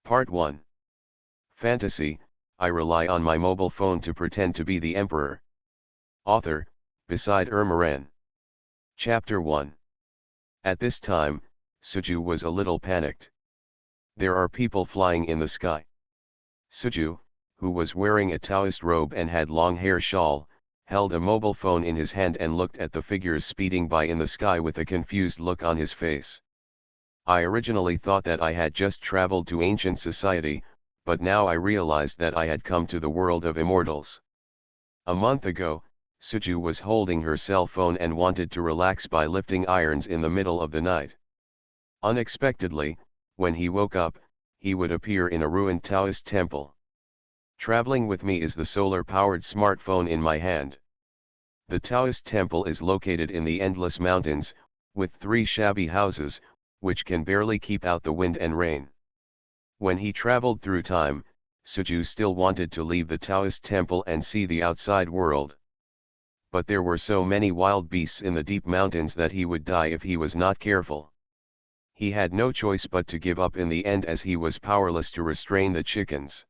Part 1. Fantasy, I rely on my mobile phone to pretend to be the Emperor. Author, beside Ermaran. Chapter 1. At this time, Suju was a little panicked. There are people flying in the sky. Suju, who was wearing a Taoist robe and had long hair shawl, held a mobile phone in his hand and looked at the figures speeding by in the sky with a confused look on his face. I originally thought that I had just traveled to ancient society, but now I realized that I had come to the world of immortals. A month ago, Suju was holding her cell phone and wanted to relax by lifting irons in the middle of the night. Unexpectedly, when he woke up, he would appear in a ruined Taoist temple. Traveling with me is the solar-powered smartphone in my hand. The Taoist temple is located in the endless mountains, with 3 shabby houses, which can barely keep out the wind and rain. When he traveled through time, Suju still wanted to leave the Taoist temple and see the outside world. But there were so many wild beasts in the deep mountains that he would die if he was not careful. He had no choice but to give up in the end, as he was powerless to restrain the chickens.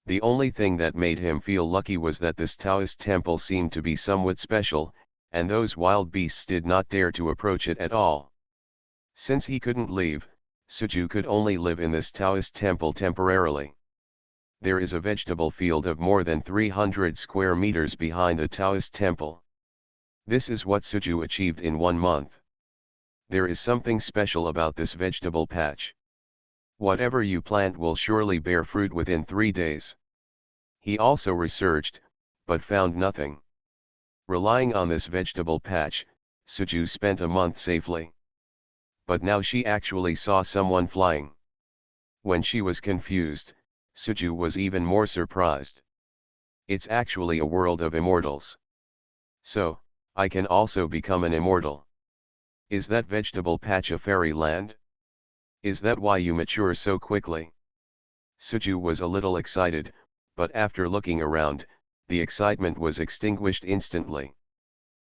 The only thing that made him feel lucky was that this Taoist temple seemed to be somewhat special, and those wild beasts did not dare to approach it at all. Since he couldn't leave, Suju could only live in this Taoist temple temporarily. There is a vegetable field of more than 300 square meters behind the Taoist temple. This is what Suju achieved in 1 month. There is something special about this vegetable patch. Whatever you plant will surely bear fruit within 3 days. He also researched, but found nothing. Relying on this vegetable patch, Suju spent a month safely. But now she actually saw someone flying. When she was confused, Suju was even more surprised. It's actually a world of immortals. So, I can also become an immortal. Is that vegetable patch a fairyland? Is that why you mature so quickly? Suju was a little excited, but after looking around, the excitement was extinguished instantly.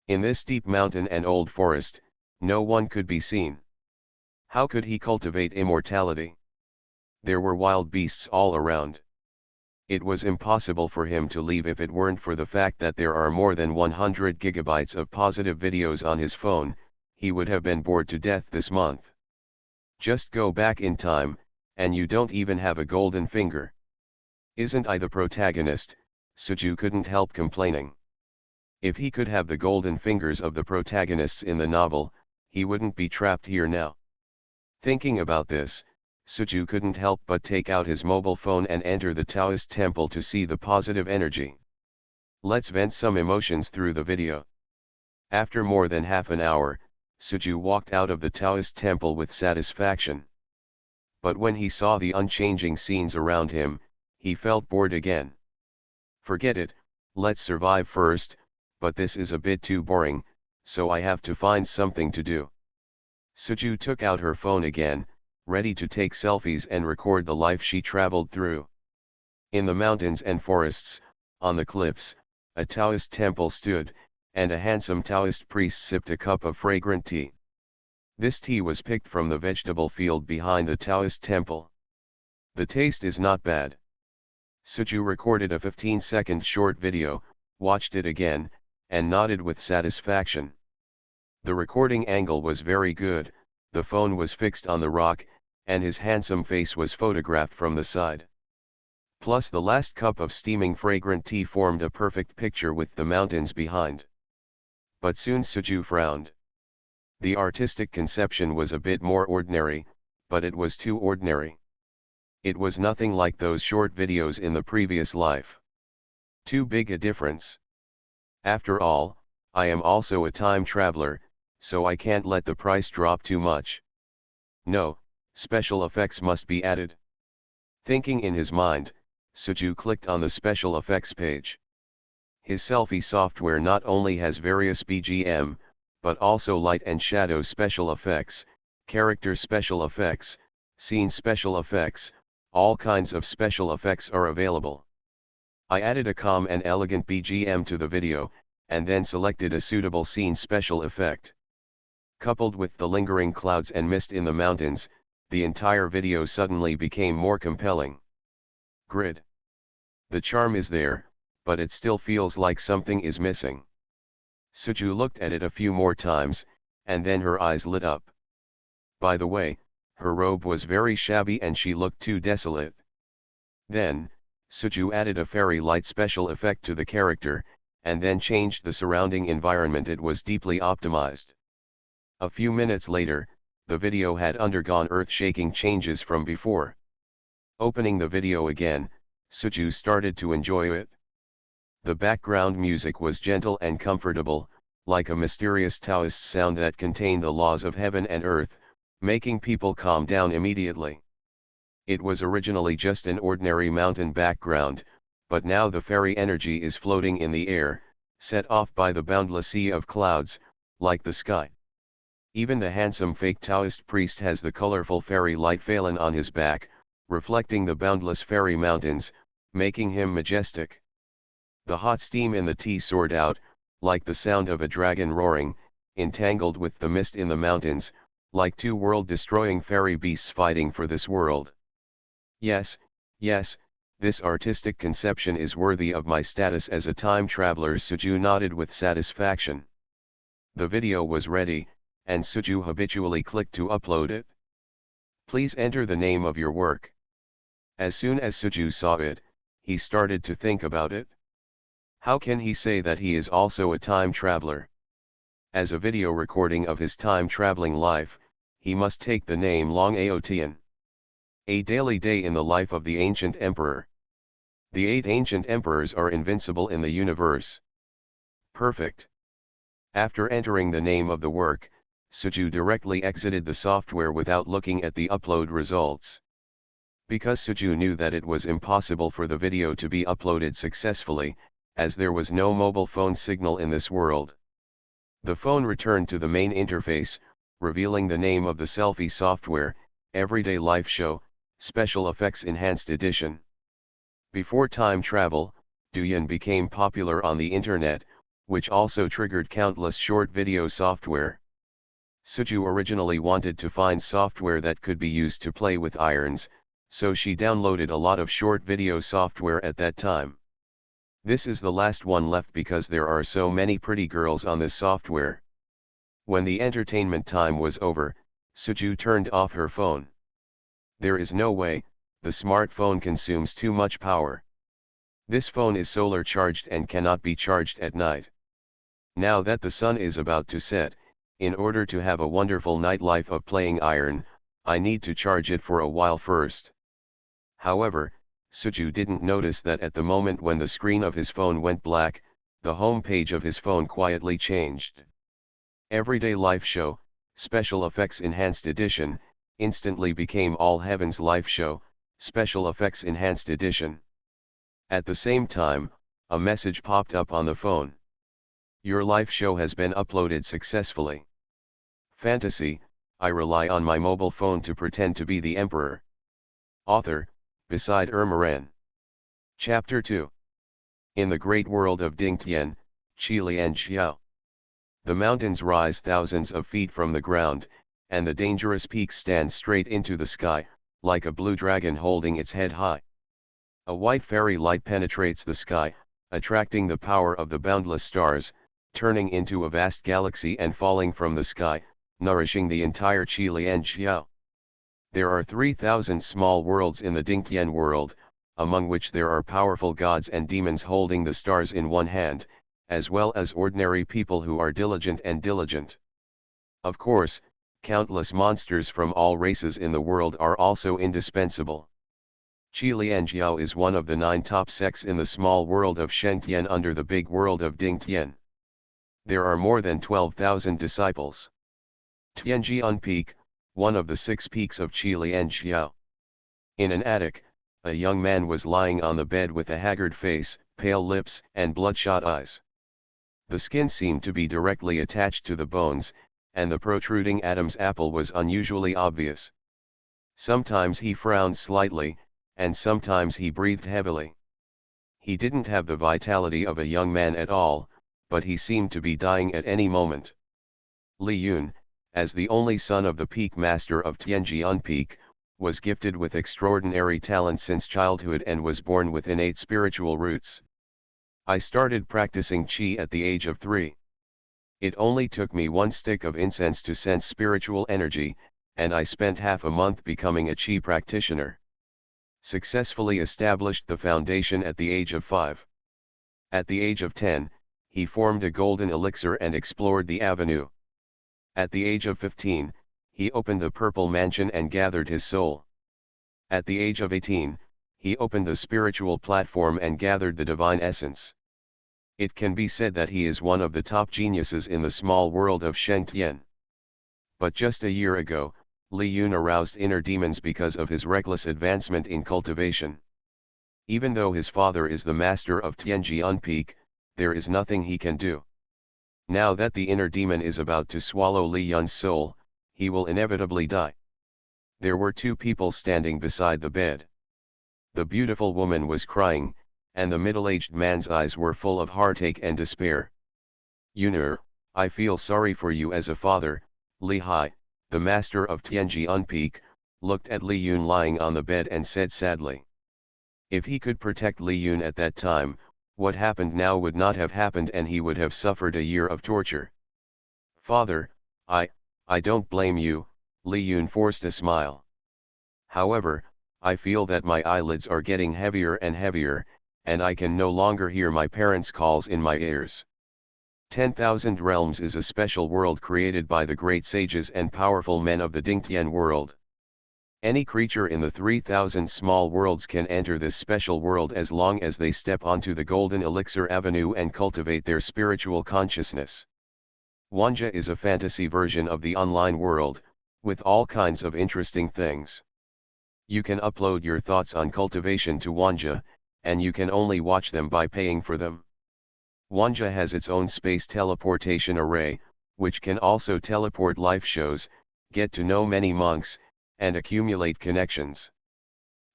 In this deep mountain and old forest, no one could be seen. How could he cultivate immortality? There were wild beasts all around. It was impossible for him to leave if it weren't for the fact that there are more than 100 gigabytes of positive videos on his phone. He would have been bored to death this month. Just go back in time, and you don't even have a golden finger. Isn't I the protagonist? Suju couldn't help complaining. If he could have the golden fingers of the protagonists in the novel, he wouldn't be trapped here now. Thinking about this, Suju couldn't help but take out his mobile phone and enter the Taoist temple to see the positive energy. Let's vent some emotions through the video. After more than half an hour, Suju walked out of the Taoist temple with satisfaction. But when he saw the unchanging scenes around him, he felt bored again. Forget it, let's survive first, but this is a bit too boring, so I have to find something to do. Suju took out her phone again, ready to take selfies and record the life she traveled through. In the mountains and forests, on the cliffs, a Taoist temple stood, and a handsome Taoist priest sipped a cup of fragrant tea. This tea was picked from the vegetable field behind the Taoist temple. The taste is not bad. Suju recorded a 15-second short video, watched it again, and nodded with satisfaction. The recording angle was very good, the phone was fixed on the rock, and his handsome face was photographed from the side. Plus the last cup of steaming fragrant tea formed a perfect picture with the mountains behind. But soon Suju frowned. The artistic conception was a bit more ordinary, but it was too ordinary. It was nothing like those short videos in the previous life. Too big a difference. After all, I am also a time traveler, so I can't let the price drop too much. No, special effects must be added. Thinking in his mind, Suju clicked on the special effects page. His selfie software not only has various BGM, but also light and shadow special effects, character special effects, scene special effects, all kinds of special effects are available. I added a calm and elegant BGM to the video, and then selected a suitable scene special effect. Coupled with the lingering clouds and mist in the mountains, the entire video suddenly became more compelling. Grid. The charm is there, but it still feels like something is missing. Suju looked at it a few more times, and then her eyes lit up. By the way, her robe was very shabby and she looked too desolate. Then, Suju added a fairy light special effect to the character, and then changed the surrounding environment. It was deeply optimized. A few minutes later, the video had undergone earth-shaking changes from before. Opening the video again, Suju started to enjoy it. The background music was gentle and comfortable, like a mysterious Taoist sound that contained the laws of heaven and earth, making people calm down immediately. It was originally just an ordinary mountain background, but now the fairy energy is floating in the air, set off by the boundless sea of clouds, like the sky. Even the handsome fake Taoist priest has the colorful fairy light phelan on his back, reflecting the boundless fairy mountains, making him majestic. The hot steam in the tea soared out, like the sound of a dragon roaring, entangled with the mist in the mountains, like two world-destroying fairy beasts fighting for this world. Yes, yes, this artistic conception is worthy of my status as a time traveler. Suju nodded with satisfaction. The video was ready, and Suju habitually clicked to upload it. Please enter the name of your work. As soon as Suju saw it, he started to think about it. How can he say that he is also a time traveler? As a video recording of his time-traveling life, he must take the name Long Aotian. A daily day in the life of the ancient emperor. The 8 ancient emperors are invincible in the universe. Perfect. After entering the name of the work, Suju directly exited the software without looking at the upload results. Because Suju knew that it was impossible for the video to be uploaded successfully, as there was no mobile phone signal in this world. The phone returned to the main interface, revealing the name of the selfie software, Everyday Life Show, Special Effects Enhanced Edition. Before time travel, Douyin became popular on the internet, which also triggered countless short video software. Suju originally wanted to find software that could be used to play with irons, so she downloaded a lot of short video software at that time. This is the last one left because there are so many pretty girls on this software. When the entertainment time was over, Suju turned off her phone. There is no way, the smartphone consumes too much power. This phone is solar charged and cannot be charged at night. Now that the sun is about to set, in order to have a wonderful nightlife of playing iron, I need to charge it for a while first. However, Suju didn't notice that at the moment when the screen of his phone went black, the home page of his phone quietly changed. Everyday Life Show, Special Effects Enhanced Edition, instantly became All Heavens Life Show, Special Effects Enhanced Edition. At the same time, a message popped up on the phone. Your live show has been uploaded successfully. Fantasy, I rely on my mobile phone to pretend to be the emperor. Author, Beside Ermaran. Chapter 2. In the great world of Dingtian, Qilianxiao. The mountains rise thousands of feet from the ground, and the dangerous peaks stand straight into the sky, like a blue dragon holding its head high. A white fairy light penetrates the sky, attracting the power of the boundless stars, turning into a vast galaxy and falling from the sky, nourishing the entire Qilianxiao. There are 3,000 small worlds in the Dingtian world, among which there are powerful gods and demons holding the stars in one hand, as well as ordinary people who are diligent and diligent. Of course, countless monsters from all races in the world are also indispensable. Qilianxiao is one of the 9 top sects in the small world of Shengtian under the big world of Dingtian. There are more than 12,000 disciples. Tianjian Peak, one of the 6 peaks of Qilianxiao. In an attic, a young man was lying on the bed with a haggard face, pale lips, and bloodshot eyes. The skin seemed to be directly attached to the bones, and the protruding Adam's apple was unusually obvious. Sometimes he frowned slightly, and sometimes he breathed heavily. He didn't have the vitality of a young man at all, but he seemed to be dying at any moment. Li Yun, as the only son of the peak master of Tianjian Peak, was gifted with extraordinary talent since childhood and was born with innate spiritual roots. I started practicing Qi at the age of 3. It only took me one stick of incense to sense spiritual energy, and I spent half a month becoming a Qi practitioner. Successfully established the foundation at the age of 5. At the age of 10, he formed a golden elixir and explored the avenue. At the age of 15, he opened the Purple Mansion and gathered his soul. At the age of 18, he opened the spiritual platform and gathered the divine essence. It can be said that he is one of the top geniuses in the small world of Shengtian. But just a year ago, Li Yun aroused inner demons because of his reckless advancement in cultivation. Even though his father is the master of Tianjian Peak, there is nothing he can do. Now that the inner demon is about to swallow Li Yun's soul, he will inevitably die. There were two people standing beside the bed. The beautiful woman was crying, and the middle-aged man's eyes were full of heartache and despair. Yun'er, I feel sorry for you as a father. Li Hai, the master of Tianjian Peak, looked at Li Yun lying on the bed and said sadly. If he could protect Li Yun at that time, what happened now would not have happened and he would have suffered a year of torture. Father, I don't blame you, Li Yun forced a smile. However, I feel that my eyelids are getting heavier and heavier, and I can no longer hear my parents' calls in my ears. 10,000 Realms is a special world created by the great sages and powerful men of the Dingtian world. Any creature in the 3,000 small worlds can enter this special world as long as they step onto the Golden Elixir Avenue and cultivate their spiritual consciousness. Wanja is a fantasy version of the online world, with all kinds of interesting things. You can upload your thoughts on cultivation to Wanja, and you can only watch them by paying for them. Wanja has its own space teleportation array, which can also teleport live shows, get to know many monks, and accumulate connections.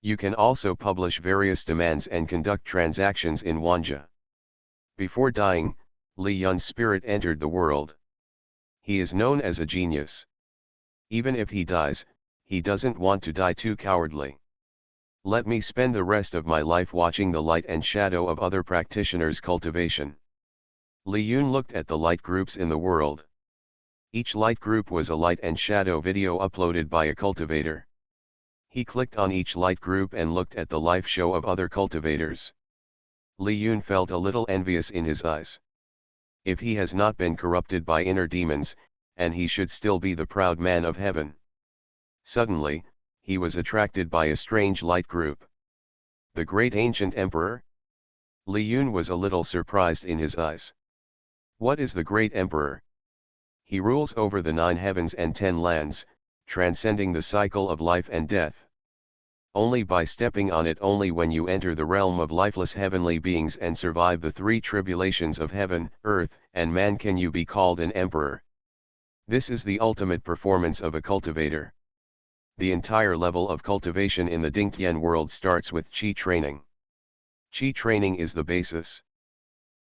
You can also publish various demands and conduct transactions in Wanja. Before dying, Li Yun's spirit entered the world. He is known as a genius. Even if he dies, he doesn't want to die too cowardly. Let me spend the rest of my life watching the light and shadow of other practitioners' cultivation. Li Yun looked at the light groups in the world. Each light group was a light and shadow video uploaded by a cultivator. He clicked on each light group and looked at the life show of other cultivators. Li Yun felt a little envious in his eyes. If he has not been corrupted by inner demons, and he should still be the proud man of heaven. Suddenly, he was attracted by a strange light group. The great ancient emperor? Li Yun was a little surprised in his eyes. What is the great emperor? He rules over the 9 heavens and 10 lands, transcending the cycle of life and death. Only by stepping on it, only when you enter the realm of lifeless heavenly beings and survive the 3 tribulations of heaven, earth, and man, can you be called an emperor. This is the ultimate performance of a cultivator. The entire level of cultivation in the Dingtian world starts with Qi training. Qi training is the basis.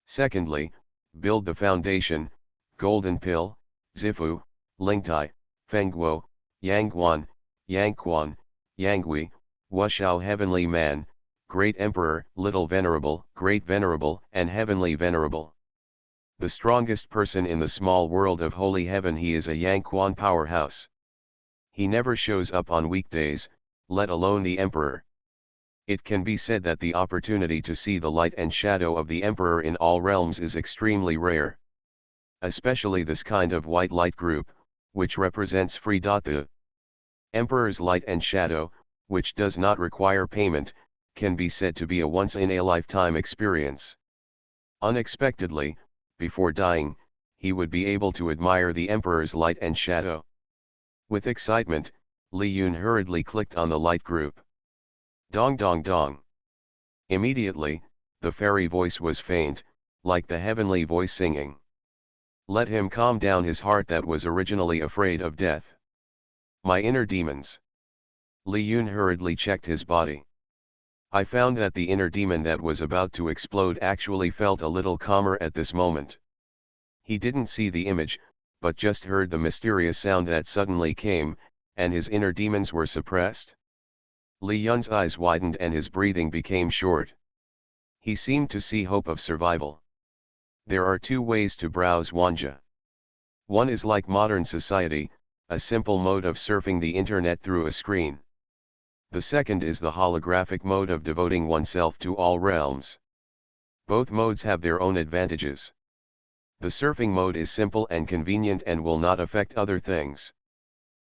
Secondly, build the foundation, Golden Pill, Zifu, Lingtai, Fengguo, Yangguan, Yangquan, Yangui, Wushao Heavenly Man, Great Emperor, Little Venerable, Great Venerable, and Heavenly Venerable. The strongest person in the small world of Holy Heaven, he is a Yangquan powerhouse. He never shows up on weekdays, let alone the Emperor. It can be said that the opportunity to see the light and shadow of the Emperor in all realms is extremely rare. Especially this kind of white light group, which represents free. The Emperor's light and shadow, which does not require payment, can be said to be a once-in-a-lifetime experience. Unexpectedly, before dying, he would be able to admire the Emperor's light and shadow. With excitement, Li Yun hurriedly clicked on the light group. Dong dong dong. Immediately, the fairy voice was faint, like the heavenly voice singing. Let him calm down his heart that was originally afraid of death. My inner demons. Li Yun hurriedly checked his body. I found that the inner demon that was about to explode actually felt a little calmer at this moment. He didn't see the image, but just heard the mysterious sound that suddenly came, and his inner demons were suppressed. Li Yun's eyes widened and his breathing became short. He seemed to see hope of survival. There are two ways to browse Wanja. One is like modern society, a simple mode of surfing the internet through a screen. The second is the holographic mode of devoting oneself to all realms. Both modes have their own advantages. The surfing mode is simple and convenient and will not affect other things.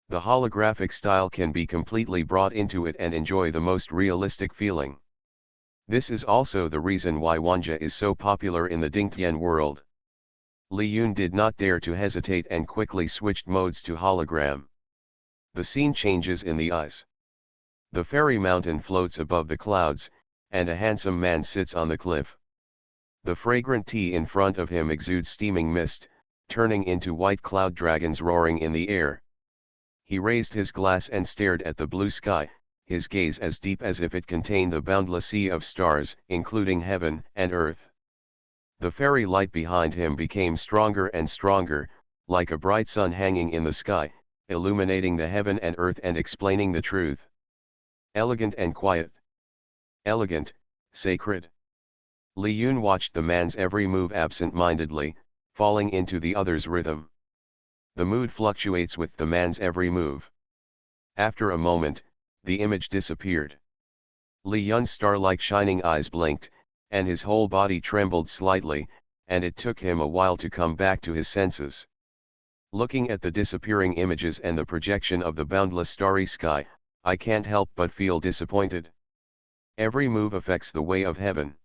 The holographic style can be completely brought into it and enjoy the most realistic feeling. This is also the reason why Wanja is so popular in the Dingtian world. Li Yun did not dare to hesitate and quickly switched modes to hologram. The scene changes in the eyes. The fairy mountain floats above the clouds, and a handsome man sits on the cliff. The fragrant tea in front of him exudes steaming mist, turning into white cloud dragons roaring in the air. He raised his glass and stared at the blue sky, his gaze as deep as if it contained the boundless sea of stars, including heaven and earth. The fairy light behind him became stronger and stronger, like a bright sun hanging in the sky, illuminating the heaven and earth and explaining the truth. Elegant and quiet. Elegant, sacred. Li Yun watched the man's every move absent-mindedly, falling into the other's rhythm. The mood fluctuates with the man's every move. After a moment, the image disappeared. Li Yun's star-like shining eyes blinked, and his whole body trembled slightly, and it took him a while to come back to his senses. Looking at the disappearing images and the projection of the boundless starry sky, I can't help but feel disappointed. Every move affects the way of heaven.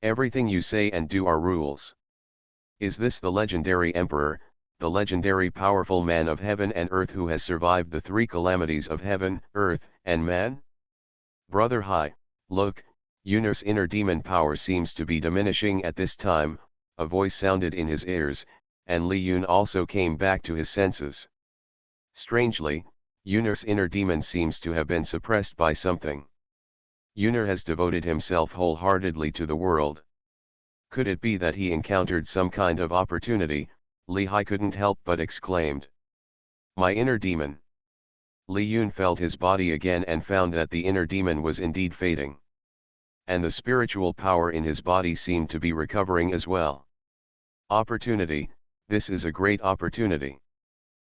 Everything you say and do are rules. Is this the legendary emperor, the legendary powerful man of heaven and earth who has survived the three calamities of heaven, earth, and man? Brother Hai, look, Yun's inner demon power seems to be diminishing at this time, a voice sounded in his ears, and Li Yun also came back to his senses. Strangely, Yun's inner demon seems to have been suppressed by something. Yun has devoted himself wholeheartedly to the world. Could it be that he encountered some kind of opportunity? Li Hai couldn't help but exclaimed. My inner demon. Li Yun felt his body again and found that the inner demon was indeed fading. And the spiritual power in his body seemed to be recovering as well. Opportunity, this is a great opportunity.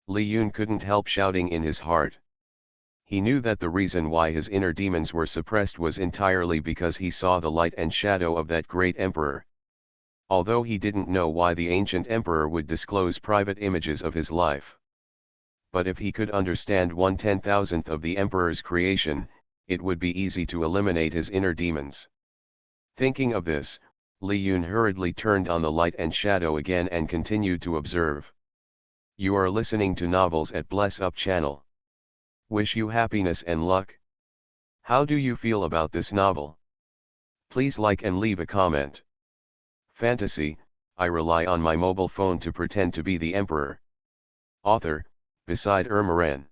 Li Yun couldn't help shouting in his heart. He knew that the reason why his inner demons were suppressed was entirely because he saw the light and shadow of that great emperor. Although he didn't know why the ancient emperor would disclose private images of his life. But if he could understand 1/10,000th of the emperor's creation, it would be easy to eliminate his inner demons. Thinking of this, Li Yun hurriedly turned on the light and shadow again and continued to observe. You are listening to Novels at Bless Up channel. Wish you happiness and luck. How do you feel about this novel? Please like and leave a comment. Fantasy, I rely on my mobile phone to pretend to be the emperor. Author, Beside Ermaran.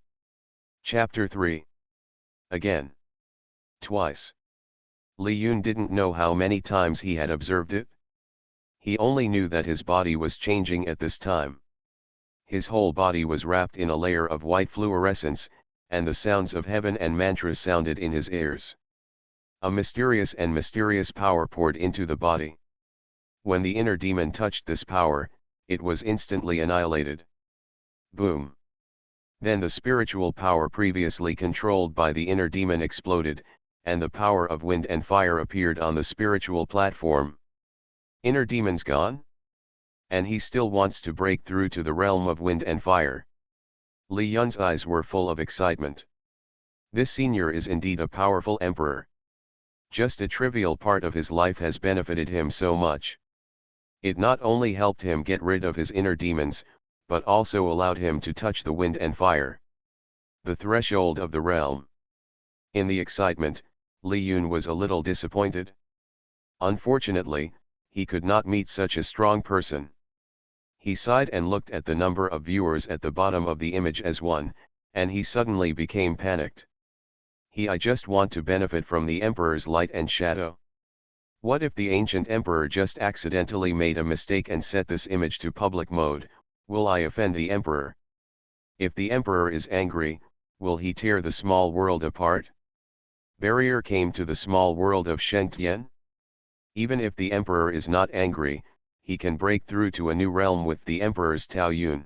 Chapter 3. Again. Twice. Li Yun didn't know how many times he had observed it. He only knew that his body was changing at this time. His whole body was wrapped in a layer of white fluorescence, and the sounds of heaven and mantras sounded in his ears. A mysterious power poured into the body. When the inner demon touched this power, it was instantly annihilated. Boom. Then the spiritual power previously controlled by the inner demon exploded, and the power of wind and fire appeared on the spiritual platform. Inner demons gone? And he still wants to break through to the realm of wind and fire. Li Yun's eyes were full of excitement. This senior is indeed a powerful emperor. Just a trivial part of his life has benefited him so much. It not only helped him get rid of his inner demons, but also allowed him to touch the wind and fire. The threshold of the realm. In the excitement, Li Yun was a little disappointed. Unfortunately, he could not meet such a strong person. He sighed and looked at the number of viewers at the bottom of the image as one, and he suddenly became panicked. I just want to benefit from the emperor's light and shadow. What if the ancient emperor just accidentally made a mistake and set this image to public mode? Will I offend the emperor? If the emperor is angry, will he tear the small world apart? Barrier came to the small world of Shengtian? Even if the emperor is not angry, he can break through to a new realm with the emperor's Taoyuan.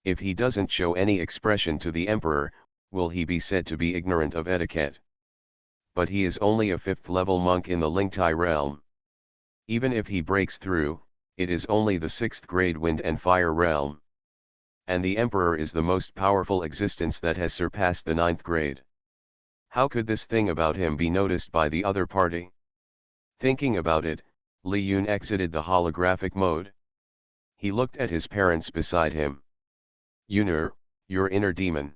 If he doesn't show any expression to the emperor, will he be said to be ignorant of etiquette? But he is only a 5th level monk in the Lingtai realm. Even if he breaks through, it is only the 6th grade wind and fire realm. And the emperor is the most powerful existence that has surpassed the 9th grade. How could this thing about him be noticed by the other party? Thinking about it, Li Yun exited the holographic mode. He looked at his parents beside him. Yun'er, your inner demon.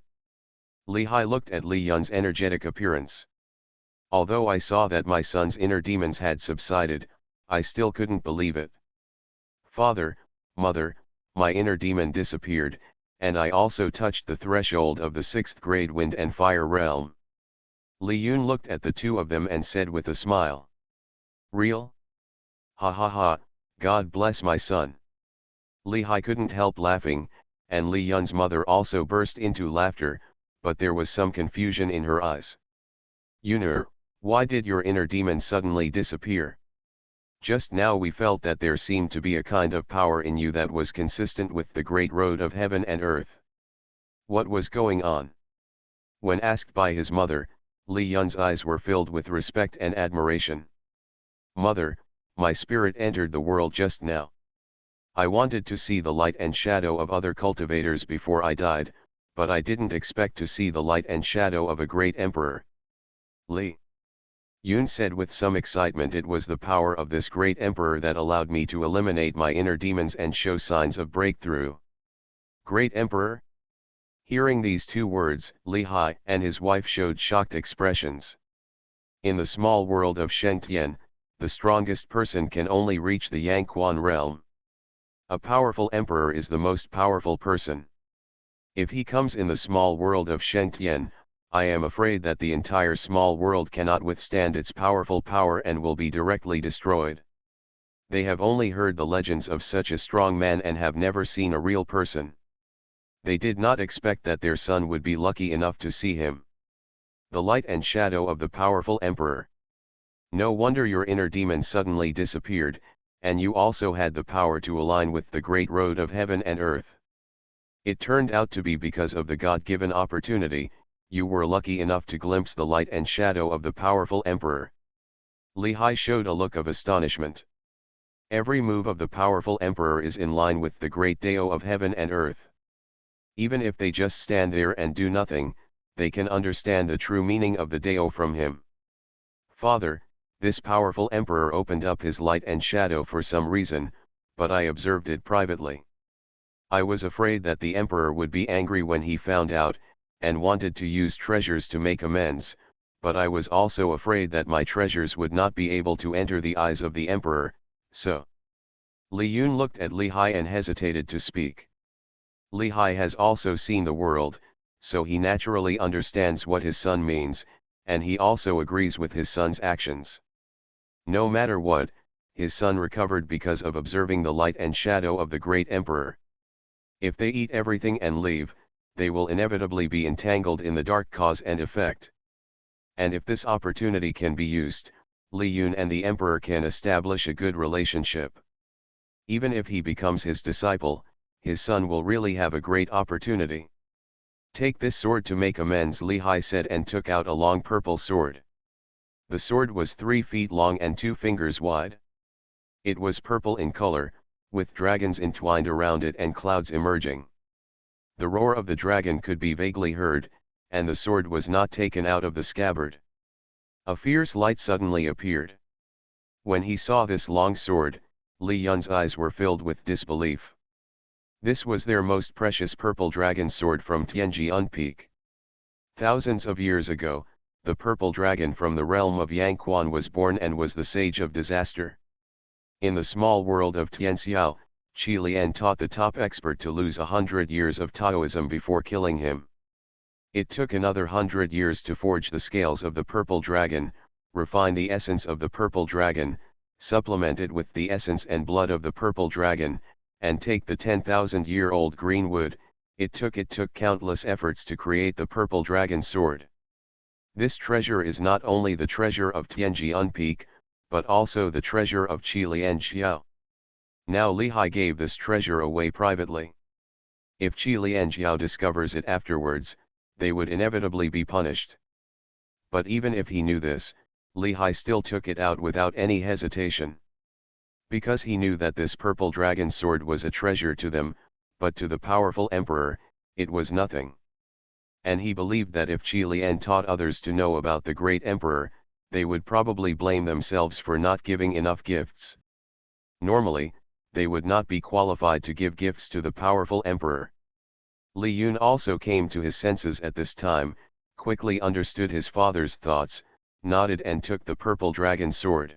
Li Hai looked at Li Yun's energetic appearance. Although I saw that my son's inner demons had subsided, I still couldn't believe it. Father, mother, my inner demon disappeared, and I also touched the threshold of the 6th grade wind and fire realm. Li Yun looked at the two of them and said with a smile. Real? Ha ha ha, God bless my son. Li Hai couldn't help laughing, and Li Yun's mother also burst into laughter, but there was some confusion in her eyes. Yun'er, why did your inner demon suddenly disappear? Just now we felt that there seemed to be a kind of power in you that was consistent with the great road of heaven and earth. What was going on? When asked by his mother, Li Yun's eyes were filled with respect and admiration. Mother, my spirit entered the world just now. I wanted to see the light and shadow of other cultivators before I died, but I didn't expect to see the light and shadow of a great emperor. Li Yun said with some excitement, it was the power of this great emperor that allowed me to eliminate my inner demons and show signs of breakthrough. Great emperor? Hearing these two words, Li Hai and his wife showed shocked expressions. In the small world of Shengtian, the strongest person can only reach the Yangquan realm. A powerful emperor is the most powerful person. If he comes in the small world of Shengtian, I am afraid that the entire small world cannot withstand its powerful power and will be directly destroyed. They have only heard the legends of such a strong man and have never seen a real person. They did not expect that their son would be lucky enough to see him. The light and shadow of the powerful emperor. No wonder your inner demon suddenly disappeared, and you also had the power to align with the great road of heaven and earth. It turned out to be because of the God-given opportunity. You were lucky enough to glimpse the light and shadow of the powerful emperor. Li Hai showed a look of astonishment. Every move of the powerful emperor is in line with the great Dao of heaven and earth. Even if they just stand there and do nothing, they can understand the true meaning of the Dao from him. Father, this powerful emperor opened up his light and shadow for some reason, but I observed it privately. I was afraid that the emperor would be angry when he found out, and wanted to use treasures to make amends, but I was also afraid that my treasures would not be able to enter the eyes of the emperor, so. Li Yun looked at Li Hai and hesitated to speak. Li Hai has also seen the world, so he naturally understands what his son means, and he also agrees with his son's actions. No matter what, his son recovered because of observing the light and shadow of the great emperor. If they eat everything and leave, they will inevitably be entangled in the dark cause and effect. And if this opportunity can be used, Li Yun and the emperor can establish a good relationship. Even if he becomes his disciple, his son will really have a great opportunity. Take this sword to make amends, Li Hai said, and took out a long purple sword. The sword was 3 feet long and 2 fingers wide. It was purple in color, with dragons entwined around it and clouds emerging. The roar of the dragon could be vaguely heard, and the sword was not taken out of the scabbard. A fierce light suddenly appeared. When he saw this long sword, Li Yun's eyes were filled with disbelief. This was their most precious purple dragon sword from Tianjian Peak. Thousands of years ago, the purple dragon from the realm of Yangquan was born and was the sage of disaster. In the small world of Tianxiao, Qi Lian taught the top expert to lose 100 years of Taoism before killing him. It took another 100 years to forge the scales of the purple dragon, refine the essence of the purple dragon, supplement it with the essence and blood of the purple dragon, and take the 10,000-year-old green wood. It took countless efforts to create the purple dragon sword. This treasure is not only the treasure of Tianjian Peak, but also the treasure of Qilianjiao. Now Li Hai gave this treasure away privately. If Qilianjiao discovers it afterwards, they would inevitably be punished. But even if he knew this, Li Hai still took it out without any hesitation. Because he knew that this purple dragon sword was a treasure to them, but to the powerful emperor, it was nothing. And he believed that if Qilian taught others to know about the great emperor, they would probably blame themselves for not giving enough gifts. Normally, they would not be qualified to give gifts to the powerful emperor. Li Yun also came to his senses at this time, quickly understood his father's thoughts, nodded and took the purple dragon sword.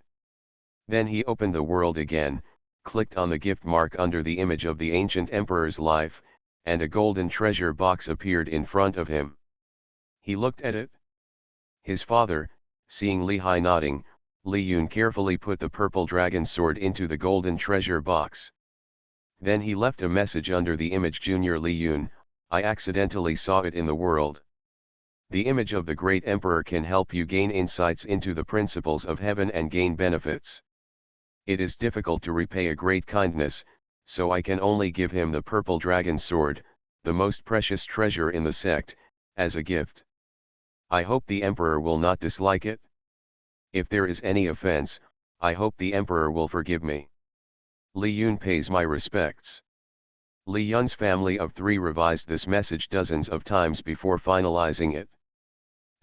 Then he opened the world again, clicked on the gift mark under the image of the ancient emperor's life, and a golden treasure box appeared in front of him. He looked at it. His father, seeing Li Hai nodding, Li Yun carefully put the purple dragon sword into the golden treasure box. Then he left a message under the image Junior Li Yun, I accidentally saw it in the world. The image of the great emperor can help you gain insights into the principles of heaven and gain benefits. It is difficult to repay a great kindness, so I can only give him the purple dragon sword, the most precious treasure in the sect, as a gift. I hope the emperor will not dislike it. If there is any offense, I hope the emperor will forgive me. Li Yun pays my respects. Li Yun's family of 3 revised this message dozens of times before finalizing it.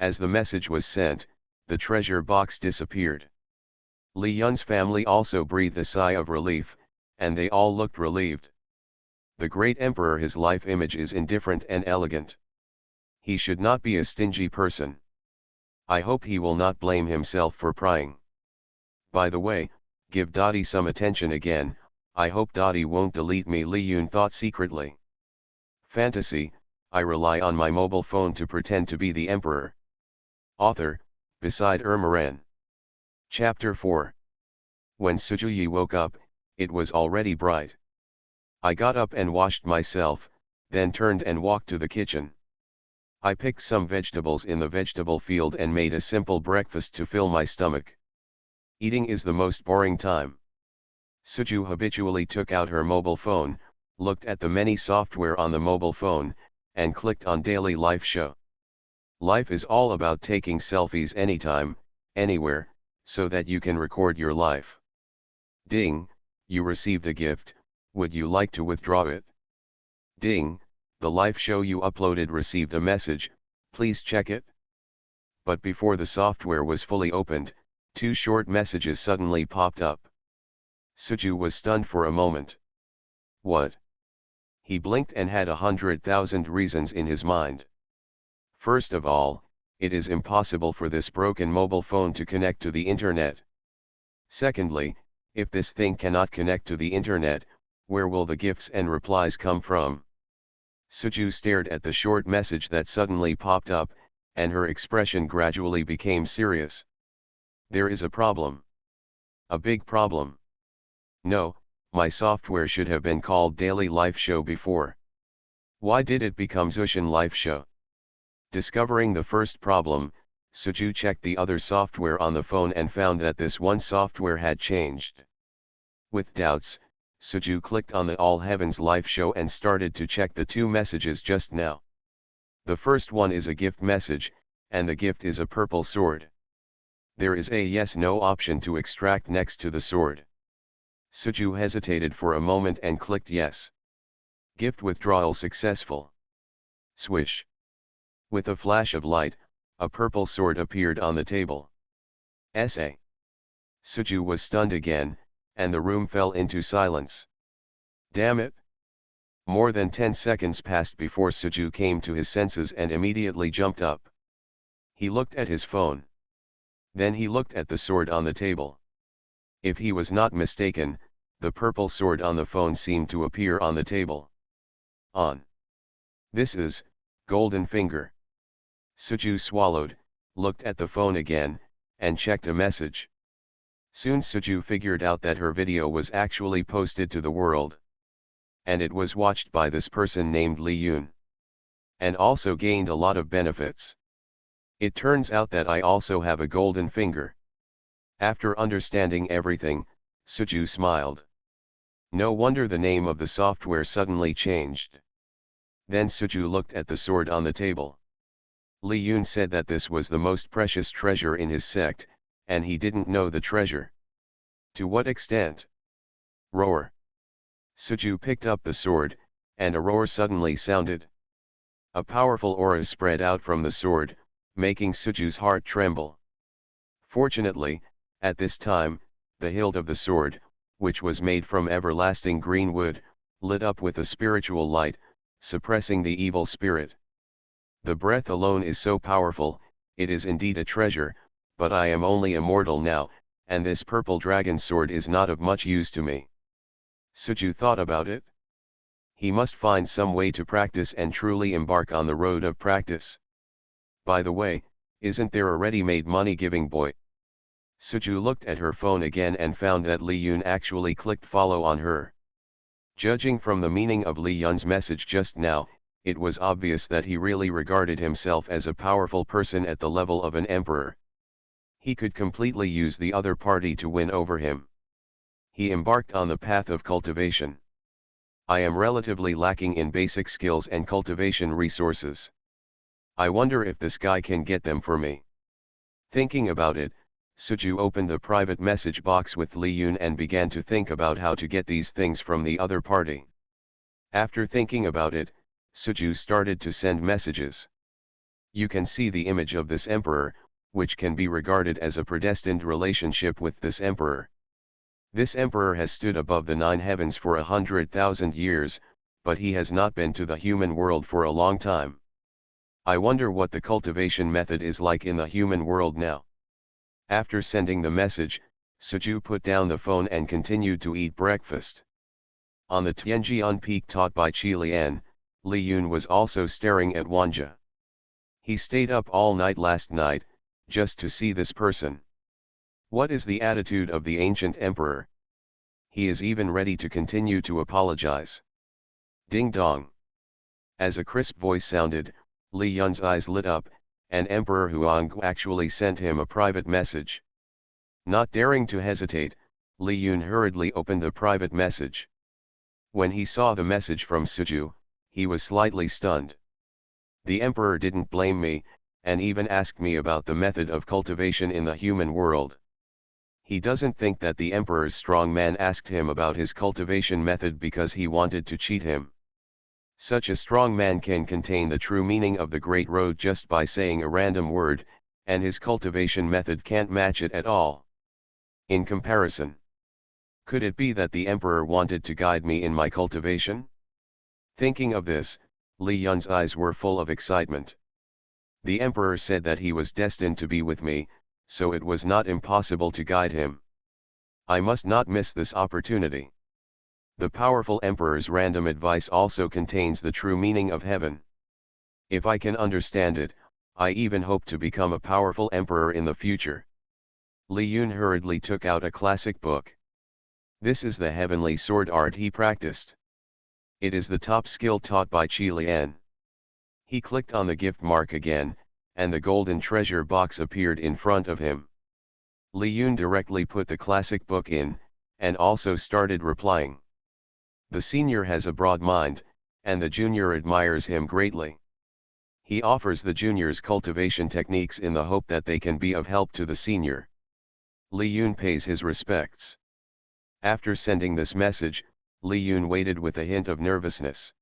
As the message was sent, the treasure box disappeared. Li Yun's family also breathed a sigh of relief, and they all looked relieved. The great emperor, his life image is indifferent and elegant. He should not be a stingy person. I hope he will not blame himself for prying. By the way, give Dottie some attention again, I hope Dottie won't delete me, Li Yun thought secretly. Fantasy, I rely on my mobile phone to pretend to be the emperor. Author, Beside Ermaran. Chapter 4. When Sujuyi woke up, it was already bright. I got up and washed myself, then turned and walked to the kitchen. I picked some vegetables in the vegetable field and made a simple breakfast to fill my stomach. Eating is the most boring time. Suju habitually took out her mobile phone, looked at the many software on the mobile phone, and clicked on Daily Life Show. Life is all about taking selfies anytime, anywhere, so that you can record your life. Ding, you received a gift, would you like to withdraw it? Ding, the life show you uploaded received a message, please check it. But before the software was fully opened, 2 short messages suddenly popped up. Suju was stunned for a moment. What? He blinked and had 100,000 reasons in his mind. First of all, it is impossible for this broken mobile phone to connect to the internet. Secondly, if this thing cannot connect to the internet, where will the gifts and replies come from? Suju stared at the short message that suddenly popped up, and her expression gradually became serious. There is a problem. A big problem. No, my software should have been called Daily Life Show before. Why did it become Zushin Life Show? Discovering the first problem, Suju checked the other software on the phone and found that this one software had changed. With doubts, Suju clicked on the All Heavens Life Show and started to check the 2 messages just now. The first one is a gift message, and the gift is a purple sword. There is a yes/no option to extract next to the sword. Suju hesitated for a moment and clicked yes. Gift withdrawal successful. Swish. With a flash of light, a purple sword appeared on the table. Essay. Suju was stunned again, and the room fell into silence. Damn it! More than 10 seconds passed before Suju came to his senses and immediately jumped up. He looked at his phone. Then he looked at the sword on the table. If he was not mistaken, the purple sword on the phone seemed to appear on the table. On. This is, Golden Finger. Suju swallowed, looked at the phone again, and checked a message. Soon Suju figured out that her video was actually posted to the world. And it was watched by this person named Li Yun. And also gained a lot of benefits. It turns out that I also have a golden finger. After understanding everything, Suju smiled. No wonder the name of the software suddenly changed. Then Suju looked at the sword on the table. Li Yun said that this was the most precious treasure in his sect, and he didn't know the treasure. To what extent? Roar. Suju picked up the sword, and a roar suddenly sounded. A powerful aura spread out from the sword, making Suju's heart tremble. Fortunately, at this time, the hilt of the sword, which was made from everlasting green wood, lit up with a spiritual light, suppressing the evil spirit. The breath alone is so powerful, it is indeed a treasure, but I am only a mortal now, and this purple dragon sword is not of much use to me. Suju thought about it. He must find some way to practice and truly embark on the road of practice. By the way, isn't there a ready-made money-giving boy? Suju looked at her phone again and found that Li Yun actually clicked follow on her. Judging from the meaning of Li Yun's message just now, it was obvious that he really regarded himself as a powerful person at the level of an emperor. He could completely use the other party to win over him. He embarked on the path of cultivation. I am relatively lacking in basic skills and cultivation resources. I wonder if this guy can get them for me. Thinking about it, Suju opened the private message box with Li Yun and began to think about how to get these things from the other party. After thinking about it, Suju started to send messages. You can see the image of this emperor, which can be regarded as a predestined relationship with this emperor. This emperor has stood above the 9 heavens for 100,000 years, but he has not been to the human world for a long time. I wonder what the cultivation method is like in the human world now. After sending the message, Suju put down the phone and continued to eat breakfast. On the Tianjian peak taught by Qi Lian, Li Yun was also staring at Wanja. He stayed up all night last night, just to see this person. What is the attitude of the ancient emperor? He is even ready to continue to apologize. Ding dong. As a crisp voice sounded, Li Yun's eyes lit up, and Emperor Huanggu actually sent him a private message. Not daring to hesitate, Li Yun hurriedly opened the private message. When he saw the message from Suju, he was slightly stunned. The emperor didn't blame me, and even asked me about the method of cultivation in the human world. He doesn't think that the emperor's strong man asked him about his cultivation method because he wanted to cheat him. Such a strong man can contain the true meaning of the Great Road just by saying a random word, and his cultivation method can't match it at all. In comparison, could it be that the emperor wanted to guide me in my cultivation? Thinking of this, Li Yun's eyes were full of excitement. The emperor said that he was destined to be with me, so it was not impossible to guide him. I must not miss this opportunity. The powerful emperor's random advice also contains the true meaning of heaven. If I can understand it, I even hope to become a powerful emperor in the future. Li Yun hurriedly took out a classic book. This is the heavenly sword art he practiced. It is the top skill taught by Qi Lian. He clicked on the gift mark again, and the golden treasure box appeared in front of him. Li Yun directly put the classic book in, and also started replying. The senior has a broad mind, and the junior admires him greatly. He offers the juniors cultivation techniques in the hope that they can be of help to the senior. Li Yun pays his respects. After sending this message, Li Yun waited with a hint of nervousness.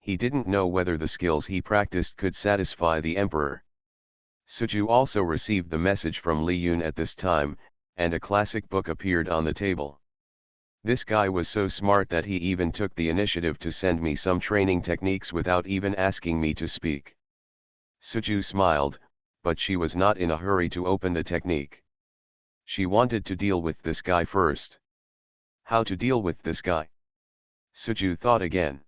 He didn't know whether the skills he practiced could satisfy the emperor. Suju also received the message from Li Yun at this time, and a classic book appeared on the table. This guy was so smart that he even took the initiative to send me some training techniques without even asking me to speak. Suju smiled, but she was not in a hurry to open the technique. She wanted to deal with this guy first. How to deal with this guy? Suju thought again.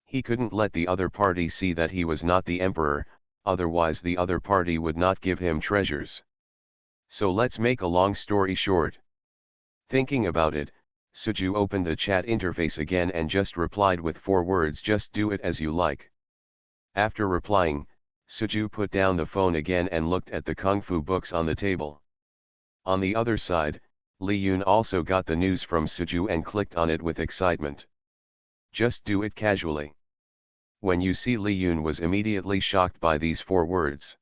He couldn't let the other party see that he was not the emperor, otherwise the other party would not give him treasures. So let's make a long story short. Thinking about it, Suju opened the chat interface again and just replied with 4 words: just do it as you like. After replying, Suju put down the phone again and looked at the kung fu books on the table. On the other side, Li Yun also got the news from Suju and clicked on it with excitement. Just do it casually. When you see, Li Yun was immediately shocked by these 4 words.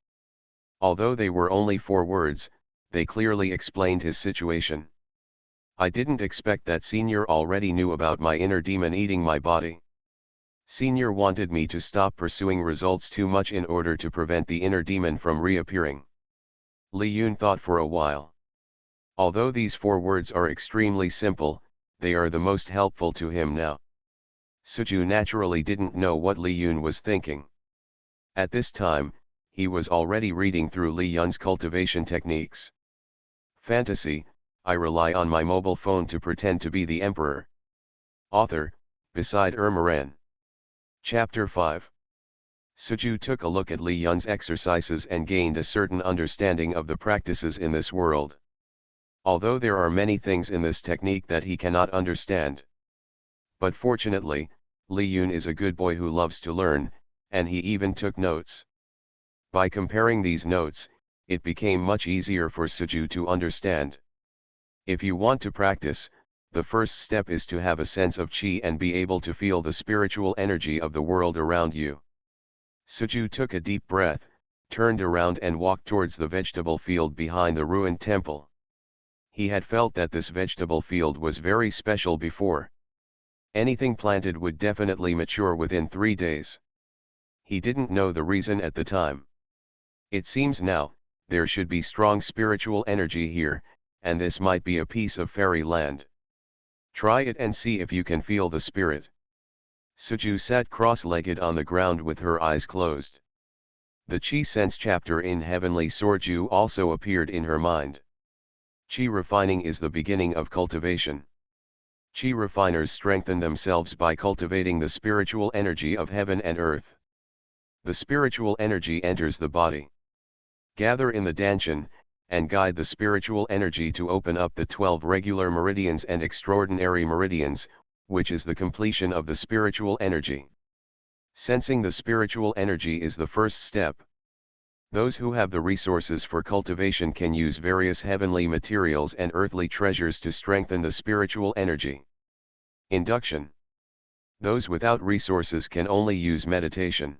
Although they were only 4 words, they clearly explained his situation. I didn't expect that Senior already knew about my inner demon eating my body. Senior wanted me to stop pursuing results too much in order to prevent the inner demon from reappearing. Li Yun thought for a while. Although these 4 words are extremely simple, they are the most helpful to him now. Suju naturally didn't know what Li Yun was thinking. At this time, he was already reading through Li Yun's cultivation techniques. Fantasy, I rely on my mobile phone to pretend to be the emperor. Author, beside Ermaran. Chapter 5. Suju took a look at Li Yun's exercises and gained a certain understanding of the practices in this world. Although there are many things in this technique that he cannot understand. But fortunately, Li Yun is a good boy who loves to learn, and he even took notes. By comparing these notes, it became much easier for Suju to understand. If you want to practice, the first step is to have a sense of qi and be able to feel the spiritual energy of the world around you. Suju took a deep breath, turned around and walked towards the vegetable field behind the ruined temple. He had felt that this vegetable field was very special before. Anything planted would definitely mature within 3 days. He didn't know the reason at the time. It seems now, there should be strong spiritual energy here, and this might be a piece of fairy land. Try it and see if you can feel the spirit. Suju sat cross-legged on the ground with her eyes closed. The Qi Sense chapter in Heavenly Sorju also appeared in her mind. Qi refining is the beginning of cultivation. Qi refiners strengthen themselves by cultivating the spiritual energy of heaven and earth. The spiritual energy enters the body. Gather in the danshan, and guide the spiritual energy to open up the 12 regular meridians and extraordinary meridians, which is the completion of the spiritual energy. Sensing the spiritual energy is the first step. Those who have the resources for cultivation can use various heavenly materials and earthly treasures to strengthen the spiritual energy. Induction. Those without resources can only use meditation.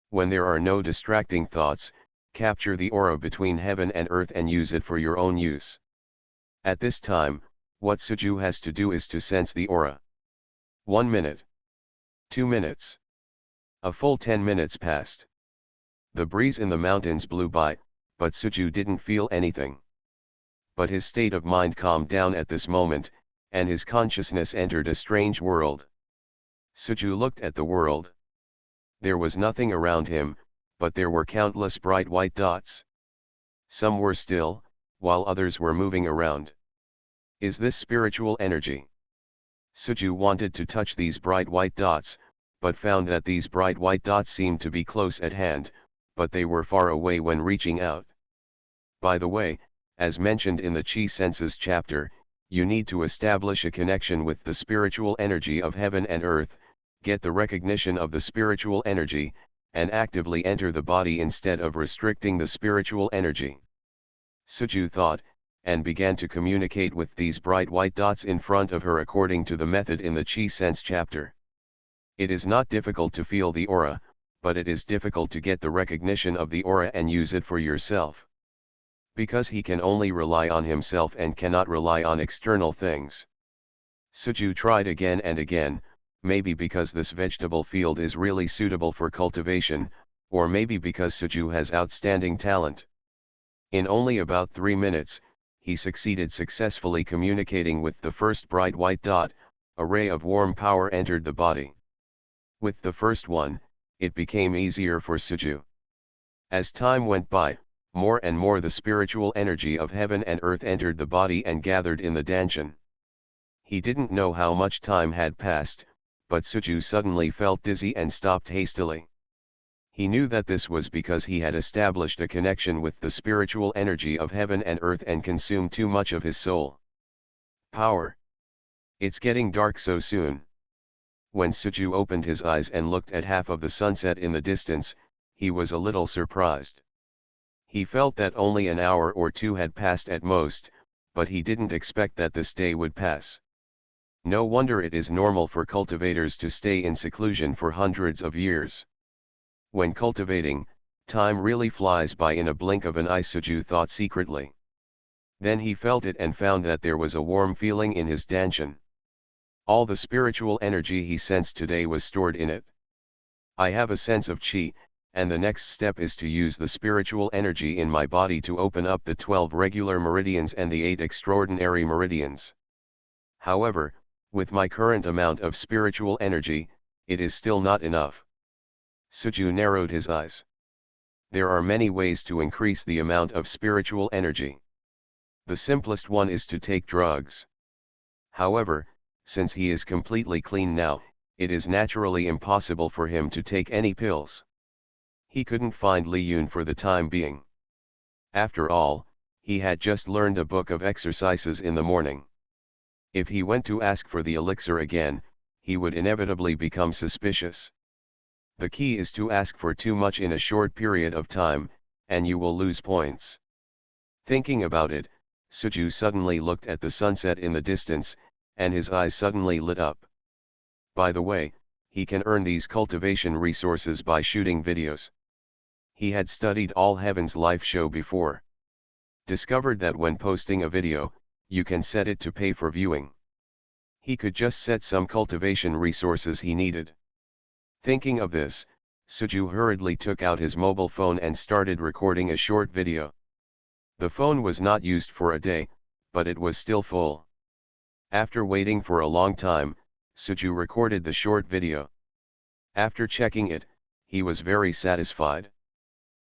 When there are no distracting thoughts, capture the aura between heaven and earth and use it for your own use. At this time, what Suju has to do is to sense the aura. 1 minute. 2 minutes. A full 10 minutes passed. The breeze in the mountains blew by, but Suju didn't feel anything. But his state of mind calmed down at this moment, and his consciousness entered a strange world. Suju looked at the world. There was nothing around him, but there were countless bright white dots. Some were still, while others were moving around. Is this spiritual energy? Suju wanted to touch these bright white dots, but found that these bright white dots seemed to be close at hand, but they were far away when reaching out. By the way, as mentioned in the Qi Senses chapter, you need to establish a connection with the spiritual energy of heaven and earth, get the recognition of the spiritual energy, and actively enter the body instead of restricting the spiritual energy. Suju thought, and began to communicate with these bright white dots in front of her according to the method in the Qi Sense chapter. It is not difficult to feel the aura, but it is difficult to get the recognition of the aura and use it for yourself. Because he can only rely on himself and cannot rely on external things. Suju tried again and again, maybe because this vegetable field is really suitable for cultivation, or maybe because Suju has outstanding talent. In only about 3 minutes, he succeeded successfully communicating with the first bright white dot. A ray of warm power entered the body. With the first one, it became easier for Suju. As time went by, more and more the spiritual energy of heaven and earth entered the body and gathered in the danshan. He didn't know how much time had passed, but Suju suddenly felt dizzy and stopped hastily. He knew that this was because he had established a connection with the spiritual energy of heaven and earth and consumed too much of his soul. Power. It's getting dark so soon. When Suju opened his eyes and looked at half of the sunset in the distance, he was a little surprised. He felt that only an hour or two had passed at most, but he didn't expect that this day would pass. No wonder it is normal for cultivators to stay in seclusion for hundreds of years. When cultivating, time really flies by in a blink of an eye, Suju thought secretly. Then he felt it and found that there was a warm feeling in his dantian. All the spiritual energy he sensed today was stored in it. I have a sense of chi, and the next step is to use the spiritual energy in my body to open up the 12 regular meridians and the 8 extraordinary meridians. However, with my current amount of spiritual energy, it is still not enough. Suju narrowed his eyes. There are many ways to increase the amount of spiritual energy. The simplest one is to take drugs. However, since he is completely clean now, it is naturally impossible for him to take any pills. He couldn't find Li Yun for the time being. After all, he had just learned a book of exercises in the morning. If he went to ask for the elixir again, he would inevitably become suspicious. The key is to ask for too much in a short period of time, and you will lose points. Thinking about it, Suju suddenly looked at the sunset in the distance, and his eyes suddenly lit up. By the way, he can earn these cultivation resources by shooting videos. He had studied All Heaven's live show before. Discovered that when posting a video, you can set it to pay for viewing. He could just set some cultivation resources he needed. Thinking of this, Suju hurriedly took out his mobile phone and started recording a short video. The phone was not used for a day, but it was still full. After waiting for a long time, Suju recorded the short video. After checking it, he was very satisfied.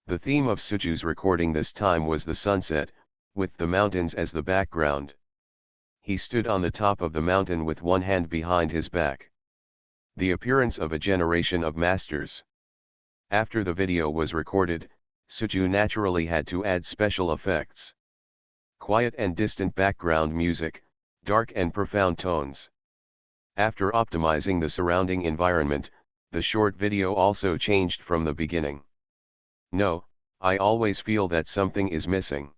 The theme of Suju's recording this time was the sunset, with the mountains as the background. He stood on the top of the mountain with one hand behind his back. The appearance of a generation of masters. After the video was recorded, Suju naturally had to add special effects. Quiet and distant background music, dark and profound tones. After optimizing the surrounding environment, the short video also changed from the beginning. No, I always feel that something is missing.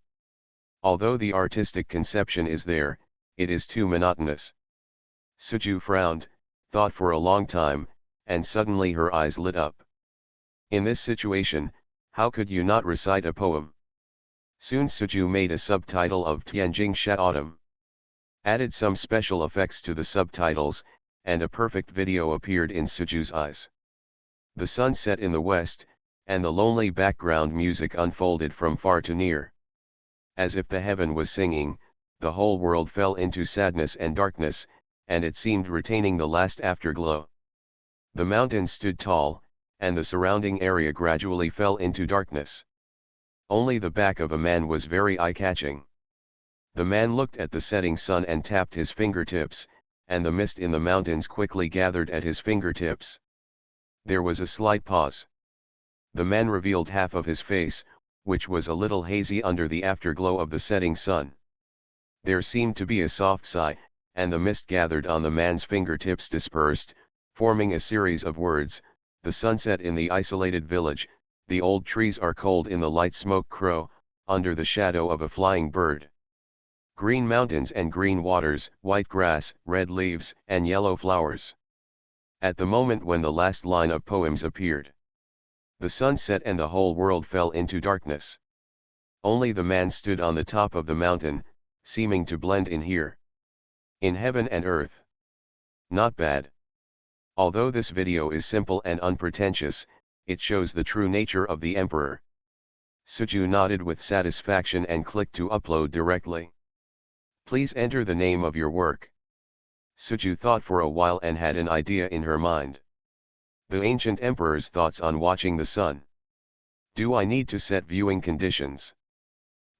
Although the artistic conception is there, it is too monotonous. Suju frowned, thought for a long time, and suddenly her eyes lit up. In this situation, how could you not recite a poem? Soon Suju made a subtitle of Tianjing Sha Autumn. Added some special effects to the subtitles, and a perfect video appeared in Suju's eyes. The sun set in the west, and the lonely background music unfolded from far to near. As if the heaven was singing, the whole world fell into sadness and darkness, and it seemed retaining the last afterglow. The mountains stood tall, and the surrounding area gradually fell into darkness. Only the back of a man was very eye-catching. The man looked at the setting sun and tapped his fingertips, and the mist in the mountains quickly gathered at his fingertips. There was a slight pause. The man revealed half of his face, which was a little hazy under the afterglow of the setting sun. There seemed to be a soft sigh, and the mist gathered on the man's fingertips dispersed, forming a series of words: the sunset in the isolated village, the old trees are cold in the light smoke crow, under the shadow of a flying bird. Green mountains and green waters, white grass, red leaves, and yellow flowers. At the moment when the last line of poems appeared, the sun set and the whole world fell into darkness. Only the man stood on the top of the mountain, seeming to blend in here. In heaven and earth. Not bad. Although this video is simple and unpretentious, it shows the true nature of the emperor. Suju nodded with satisfaction and clicked to upload directly. Please enter the name of your work. Suju thought for a while and had an idea in her mind. The ancient emperor's thoughts on watching the sun. Do I need to set viewing conditions?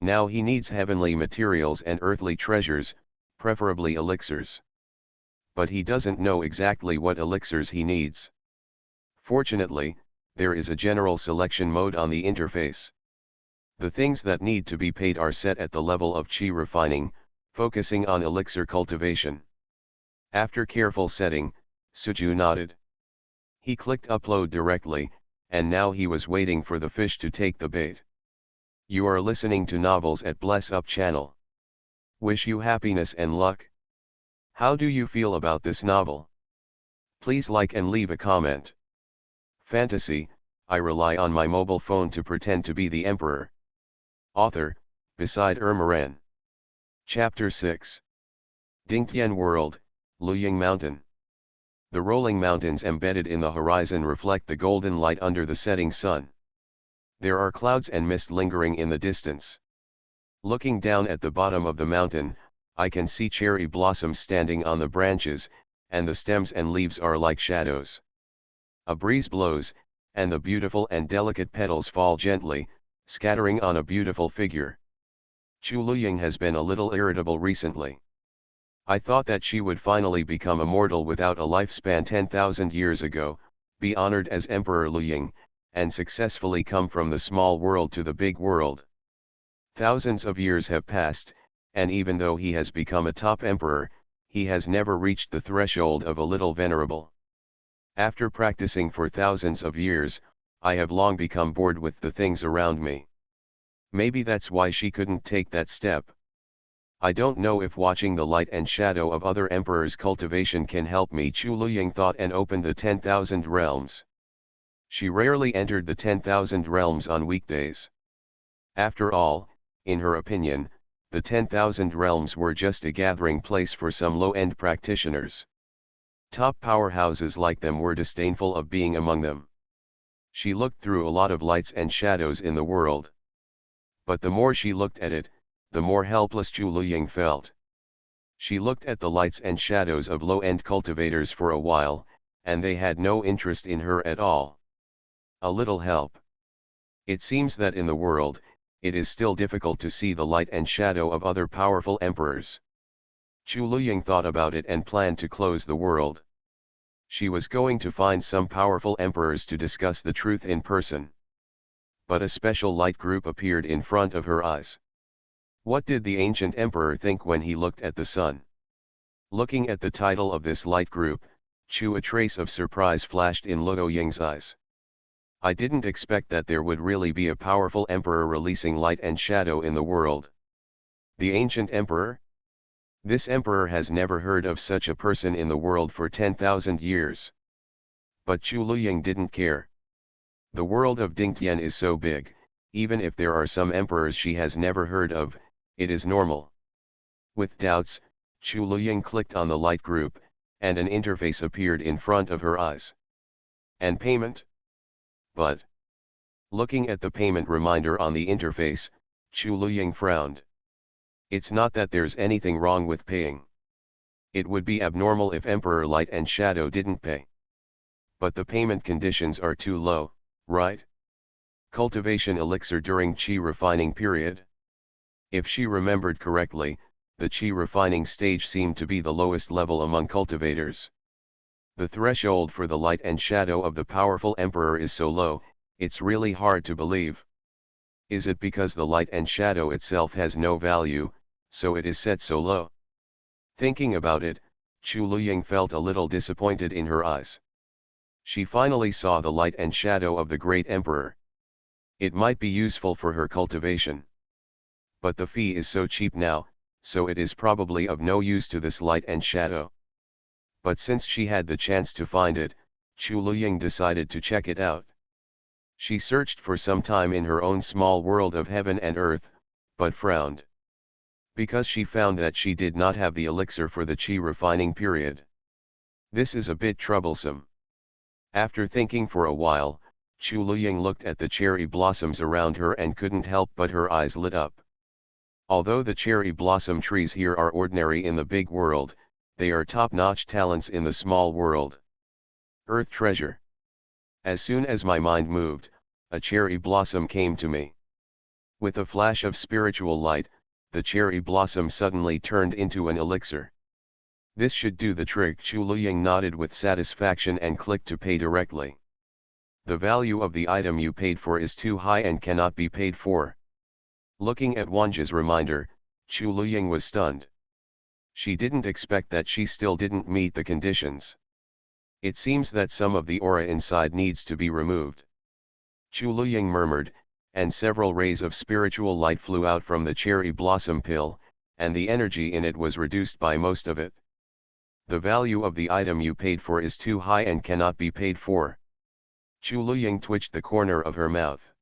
Now he needs heavenly materials and earthly treasures, preferably elixirs. But he doesn't know exactly what elixirs he needs. Fortunately, there is a general selection mode on the interface. The things that need to be paid are set at the level of chi refining, focusing on elixir cultivation. After careful setting, Suju nodded. He clicked upload directly, and now he was waiting for the fish to take the bait. You are listening to Novels at Bless Up channel. Wish you happiness and luck. How do you feel about this novel? Please like and leave a comment. Fantasy, I rely on my mobile phone to pretend to be the emperor. Author, Beside Ermaran. Chapter 6. Dingtian World, Luying Mountain. The rolling mountains embedded in the horizon reflect the golden light under the setting sun. There are clouds and mist lingering in the distance. Looking down at the bottom of the mountain, I can see cherry blossoms standing on the branches, and the stems and leaves are like shadows. A breeze blows, and the beautiful and delicate petals fall gently, scattering on a beautiful figure. Chu Luying has been a little irritable recently. I thought that she would finally become immortal without a lifespan 10,000 years ago, be honored as Emperor Luying, and successfully come from the small world to the big world. Thousands of years have passed, and even though he has become a top emperor, he has never reached the threshold of a little venerable. After practicing for thousands of years, I have long become bored with the things around me. Maybe that's why she couldn't take that step. I don't know if watching the light and shadow of other emperors' cultivation can help me, Chu Luying thought, and opened the 10,000 realms. She rarely entered the 10,000 realms on weekdays. After all, in her opinion, the 10,000 realms were just a gathering place for some low-end practitioners. Top powerhouses like them were disdainful of being among them. She looked through a lot of lights and shadows in the world. But the more she looked at it, the more helpless Chu Luying felt. She looked at the lights and shadows of low-end cultivators for a while, and they had no interest in her at all. A little help. It seems that in the world, it is still difficult to see the light and shadow of other powerful emperors. Chu Luying thought about it and planned to close the world. She was going to find some powerful emperors to discuss the truth in person. But a special light group appeared in front of her eyes. What did the ancient emperor think when he looked at the sun? Looking at the title of this light group, a trace of surprise flashed in Luying's eyes. I didn't expect that there would really be a powerful emperor releasing light and shadow in the world. The ancient emperor? This emperor has never heard of such a person in the world for 10,000 years. But Chu Luying didn't care. The world of Dingtian is so big, even if there are some emperors she has never heard of, it is normal. With doubts, Chu Luying clicked on the light group, and an interface appeared in front of her eyes. And payment? But, looking at the payment reminder on the interface, Chu Luying frowned. It's not that there's anything wrong with paying. It would be abnormal if Emperor Light and Shadow didn't pay. But the payment conditions are too low, right? Cultivation elixir during Qi refining period. If she remembered correctly, the Qi refining stage seemed to be the lowest level among cultivators. The threshold for the light and shadow of the powerful emperor is so low, it's really hard to believe. Is it because the light and shadow itself has no value, so it is set so low? Thinking about it, Chu Luying felt a little disappointed in her eyes. She finally saw the light and shadow of the great emperor. It might be useful for her cultivation. But the fee is so cheap now, so it is probably of no use to this light and shadow. But since she had the chance to find it, Chu Luying decided to check it out. She searched for some time in her own small world of heaven and earth, but frowned. Because she found that she did not have the elixir for the Qi refining period. This is a bit troublesome. After thinking for a while, Chu Luying looked at the cherry blossoms around her and couldn't help but her eyes lit up. Although the cherry blossom trees here are ordinary in the big world, they are top-notch talents in the small world. Earth treasure. As soon as my mind moved, a cherry blossom came to me. With a flash of spiritual light, the cherry blossom suddenly turned into an elixir. This should do the trick. Chu Luying nodded with satisfaction and clicked to pay directly. The value of the item you paid for is too high and cannot be paid for. Looking at Wanja's reminder, Chu Luying was stunned. She didn't expect that she still didn't meet the conditions. It seems that some of the aura inside needs to be removed. Chu Luying murmured, and several rays of spiritual light flew out from the cherry blossom pill, and the energy in it was reduced by most of it. The value of the item you paid for is too high and cannot be paid for. Chu Luying twitched the corner of her mouth.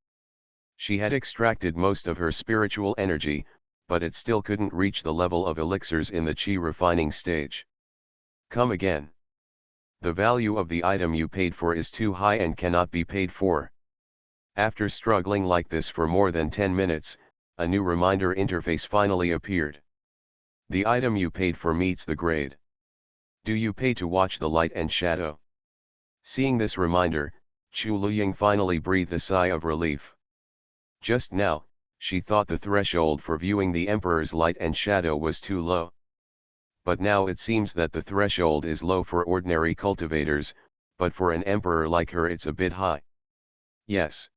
She had extracted most of her spiritual energy, but it still couldn't reach the level of elixirs in the chi refining stage. Come again. The value of the item you paid for is too high and cannot be paid for. After struggling like this for more than 10 minutes, a new reminder interface finally appeared. The item you paid for meets the grade. Do you pay to watch the light and shadow? Seeing this reminder, Chu Luying finally breathed a sigh of relief. Just now, she thought the threshold for viewing the Emperor's light and shadow was too low. But now it seems that the threshold is low for ordinary cultivators, but for an Emperor like her it's a bit high. Yes.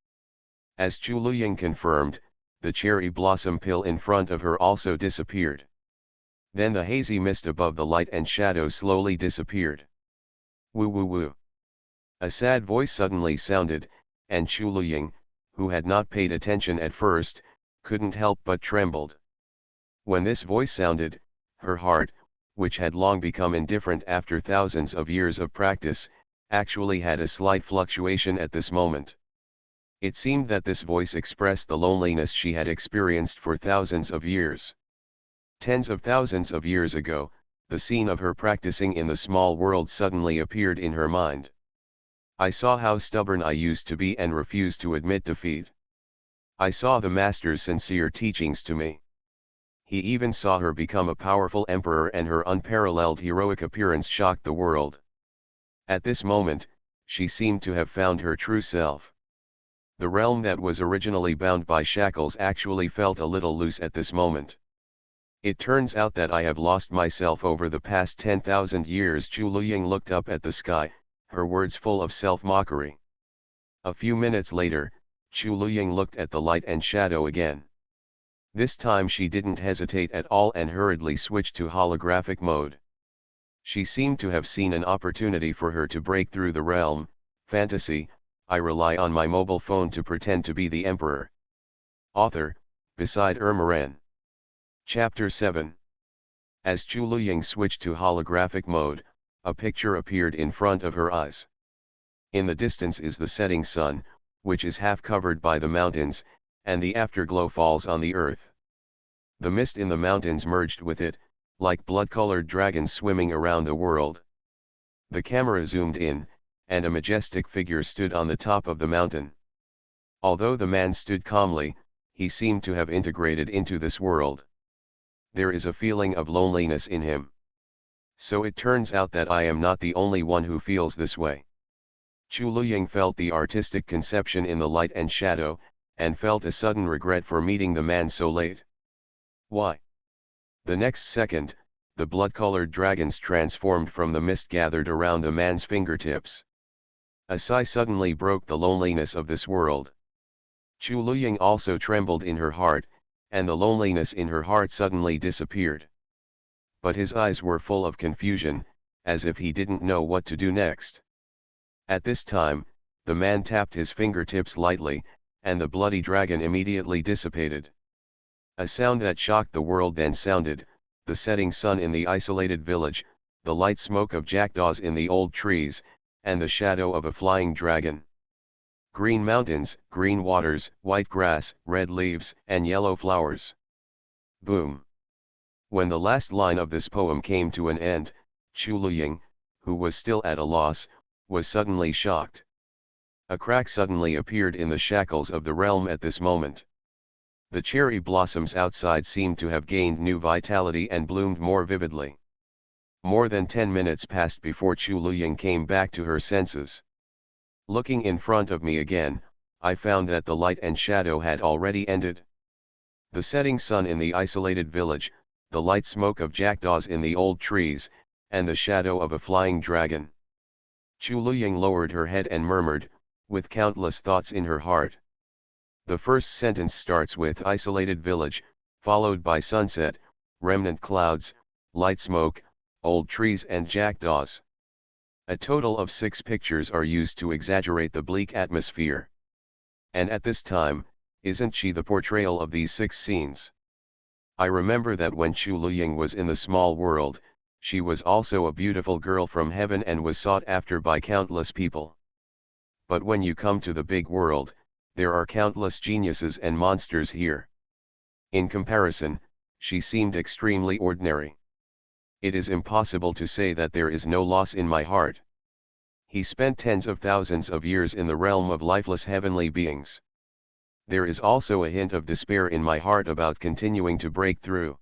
As Chu Luying confirmed, the cherry blossom pill in front of her also disappeared. Then the hazy mist above the light and shadow slowly disappeared. Woo woo woo. A sad voice suddenly sounded, and Chu Luying, who had not paid attention at first, couldn't help but trembled. When this voice sounded, her heart, which had long become indifferent after thousands of years of practice, actually had a slight fluctuation at this moment. It seemed that this voice expressed the loneliness she had experienced for thousands of years. Tens of thousands of years ago, the scene of her practicing in the small world suddenly appeared in her mind. I saw how stubborn I used to be and refused to admit defeat. I saw the master's sincere teachings to me. He even saw her become a powerful emperor, and her unparalleled heroic appearance shocked the world. At this moment, she seemed to have found her true self. The realm that was originally bound by shackles actually felt a little loose at this moment. It turns out that I have lost myself over the past 10,000 years. Chu Luying looked up at the sky, her words full of self-mockery. A few minutes later, Chu Luying looked at the light and shadow again. This time she didn't hesitate at all and hurriedly switched to holographic mode. She seemed to have seen an opportunity for her to break through the realm. Fantasy, I rely on my mobile phone to pretend to be the Emperor. Author, beside Ermaran. Chapter 7. As Chu Luying switched to holographic mode, a picture appeared in front of her eyes. In the distance is the setting sun, which is half covered by the mountains, and the afterglow falls on the earth. The mist in the mountains merged with it, like blood-colored dragons swimming around the world. The camera zoomed in, and a majestic figure stood on the top of the mountain. Although the man stood calmly, he seemed to have integrated into this world. There is a feeling of loneliness in him. So it turns out that I am not the only one who feels this way. Chu Luying felt the artistic conception in the light and shadow, and felt a sudden regret for meeting the man so late. Why? The next second, the blood-colored dragons transformed from the mist gathered around the man's fingertips. A sigh suddenly broke the loneliness of this world. Chu Luying also trembled in her heart, and the loneliness in her heart suddenly disappeared. But his eyes were full of confusion, as if he didn't know what to do next. At this time, the man tapped his fingertips lightly, and the bloody dragon immediately dissipated. A sound that shocked the world then sounded: the setting sun in the isolated village, the light smoke of jackdaws in the old trees, and the shadow of a flying dragon. Green mountains, green waters, white grass, red leaves, and yellow flowers. Boom. When the last line of this poem came to an end, Chu Luying, who was still at a loss, was suddenly shocked. A crack suddenly appeared in the shackles of the realm at this moment. The cherry blossoms outside seemed to have gained new vitality and bloomed more vividly. More than 10 minutes passed before Chu Luying came back to her senses. Looking in front of me again, I found that the light and shadow had already ended. The setting sun in the isolated village, the light smoke of jackdaws in the old trees, and the shadow of a flying dragon. Chu Luying lowered her head and murmured, with countless thoughts in her heart. The first sentence starts with isolated village, followed by sunset, remnant clouds, light smoke, old trees and jackdaws. A total of 6 pictures are used to exaggerate the bleak atmosphere. And at this time, isn't she the portrayal of these 6 scenes? I remember that when Chu Luying was in the small world, she was also a beautiful girl from heaven and was sought after by countless people. But when you come to the big world, there are countless geniuses and monsters here. In comparison, she seemed extremely ordinary. It is impossible to say that there is no loss in my heart. He spent tens of thousands of years in the realm of lifeless heavenly beings. There is also a hint of despair in my heart about continuing to break through.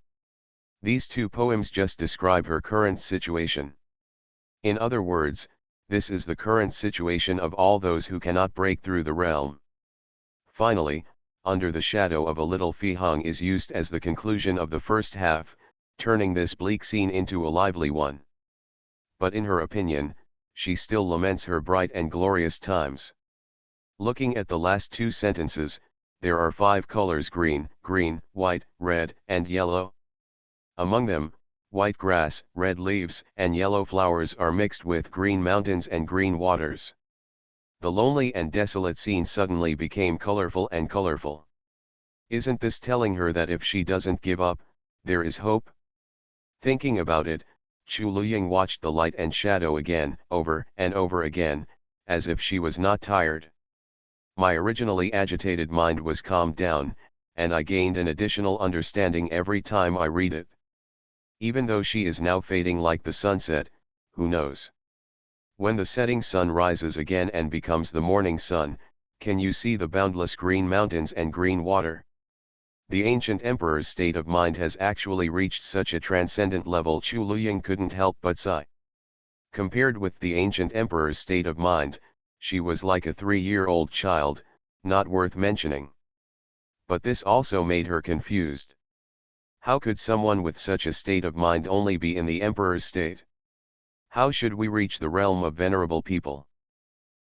These 2 poems just describe her current situation. In other words, this is the current situation of all those who cannot break through the realm. Finally, Under the Shadow of a Little Fihong is used as the conclusion of the first half, turning this bleak scene into a lively one. But in her opinion, she still laments her bright and glorious times. Looking at the last 2 sentences, there are 5 colors: green, white, red, and yellow. Among them, white grass, red leaves, and yellow flowers are mixed with green mountains and green waters. The lonely and desolate scene suddenly became colorful and colorful. Isn't this telling her that if she doesn't give up, there is hope? Thinking about it, Chu Luying watched the light and shadow again, over and over again, as if she was not tired. My originally agitated mind was calmed down, and I gained an additional understanding every time I read it. Even though she is now fading like the sunset, who knows? When the setting sun rises again and becomes the morning sun, can you see the boundless green mountains and green water? The ancient emperor's state of mind has actually reached such a transcendent level. Chu Luying couldn't help but sigh. Compared with the ancient emperor's state of mind, she was like a 3-year-old child, not worth mentioning. But this also made her confused. How could someone with such a state of mind only be in the emperor's state? How should we reach the realm of venerable people?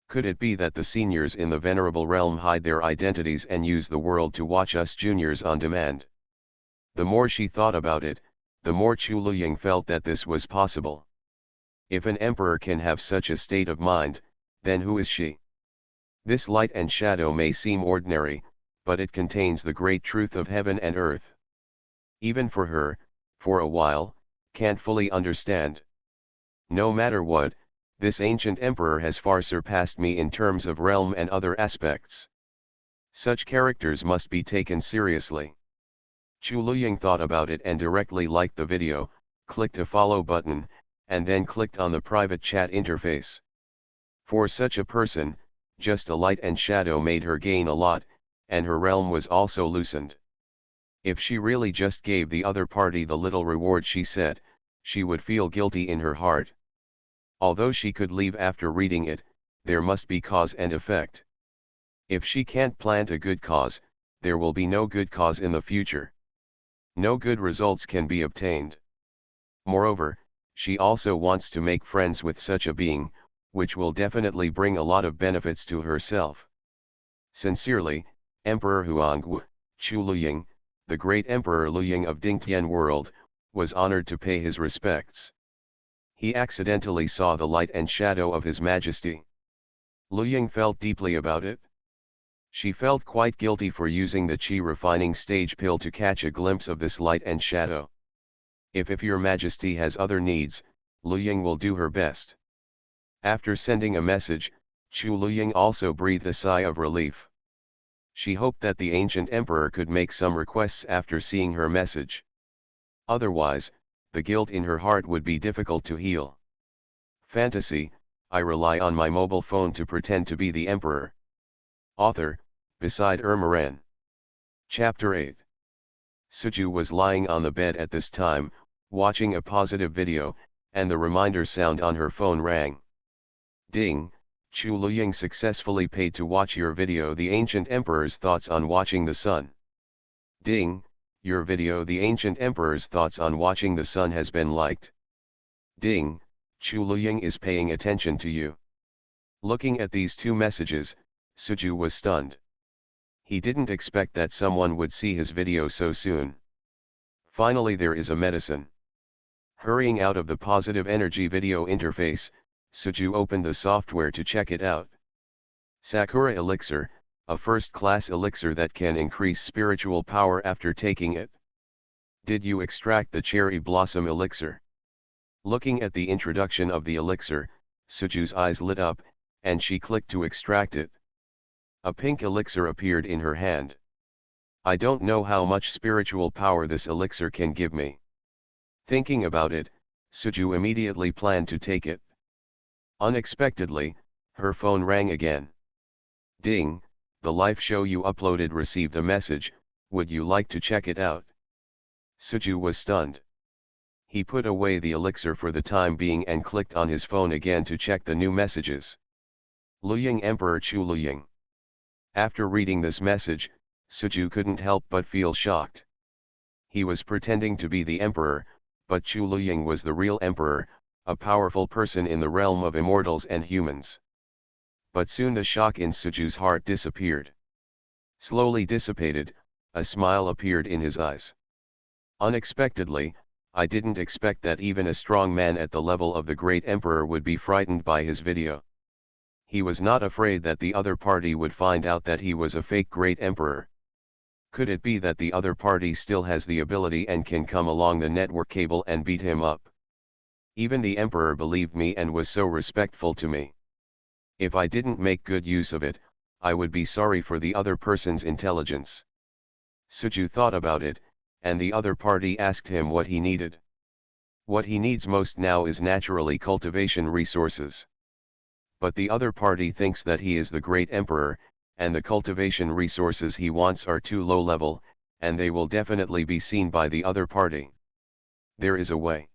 Could it be that the seniors in the venerable realm hide their identities and use the world to watch us juniors on demand? The more she thought about it, the more Chu Luying felt that this was possible. If an emperor can have such a state of mind, then who is she? This light and shadow may seem ordinary, but it contains the great truth of heaven and earth. Even for her, for a while, can't fully understand. No matter what, this ancient emperor has far surpassed me in terms of realm and other aspects. Such characters must be taken seriously. Chu Luying thought about it and directly liked the video, clicked a follow button, and then clicked on the private chat interface. For such a person, just a light and shadow made her gain a lot, and her realm was also loosened. If she really just gave the other party the little reward she said, she would feel guilty in her heart. Although she could leave after reading it, there must be cause and effect. If she can't plant a good cause, there will be no good cause in the future. No good results can be obtained. Moreover, she also wants to make friends with such a being, which will definitely bring a lot of benefits to herself. Sincerely, Emperor Huangwu. Chu Luying, the great Emperor Luying of Dingtian world, was honored to pay his respects. He accidentally saw the light and shadow of His Majesty. Luying felt deeply about it. She felt quite guilty for using the qi refining stage pill to catch a glimpse of this light and shadow. If your Majesty has other needs, Luying will do her best. After sending a message, Chu Luying also breathed a sigh of relief. She hoped that the ancient emperor could make some requests after seeing her message. Otherwise, the guilt in her heart would be difficult to heal. Fantasy, I rely on my mobile phone to pretend to be the emperor. Author, Beside Ermaran. Chapter 8. Suju was lying on the bed at this time, watching a positive video, and the reminder sound on her phone rang. Ding, Chu Luying successfully paid to watch your video. The ancient emperor's thoughts on watching the sun. Ding, your video. The ancient emperor's thoughts on watching the sun has been liked. Ding, Chu Luying is paying attention to you. Looking at these 2 messages, Suju was stunned. He didn't expect that someone would see his video so soon. Finally, there is a medicine. Hurrying out of the positive energy video interface, Suju opened the software to check it out. Sakura Elixir, a first-class elixir that can increase spiritual power after taking it. Did you extract the cherry blossom elixir? Looking at the introduction of the elixir, Suju's eyes lit up, and she clicked to extract it. A pink elixir appeared in her hand. I don't know how much spiritual power this elixir can give me. Thinking about it, Suju immediately planned to take it. Unexpectedly, her phone rang again. Ding, the live show you uploaded received a message, would you like to check it out? Suju was stunned. He put away the elixir for the time being and clicked on his phone again to check the new messages. Luying Emperor Chu Luying. After reading this message, Suju couldn't help but feel shocked. He was pretending to be the emperor, but Chu Luying was the real emperor, a powerful person in the realm of immortals and humans. But soon the shock in Suju's heart disappeared. Slowly dissipated, a smile appeared in his eyes. Unexpectedly, I didn't expect that even a strong man at the level of the great emperor would be frightened by his video. He was not afraid that the other party would find out that he was a fake great emperor. Could it be that the other party still has the ability and can come along the network cable and beat him up? Even the emperor believed me and was so respectful to me. If I didn't make good use of it, I would be sorry for the other person's intelligence. Suju thought about it, and the other party asked him what he needed. What he needs most now is naturally cultivation resources. But the other party thinks that he is the great emperor, and the cultivation resources he wants are too low level, and they will definitely be seen by the other party. There is a way.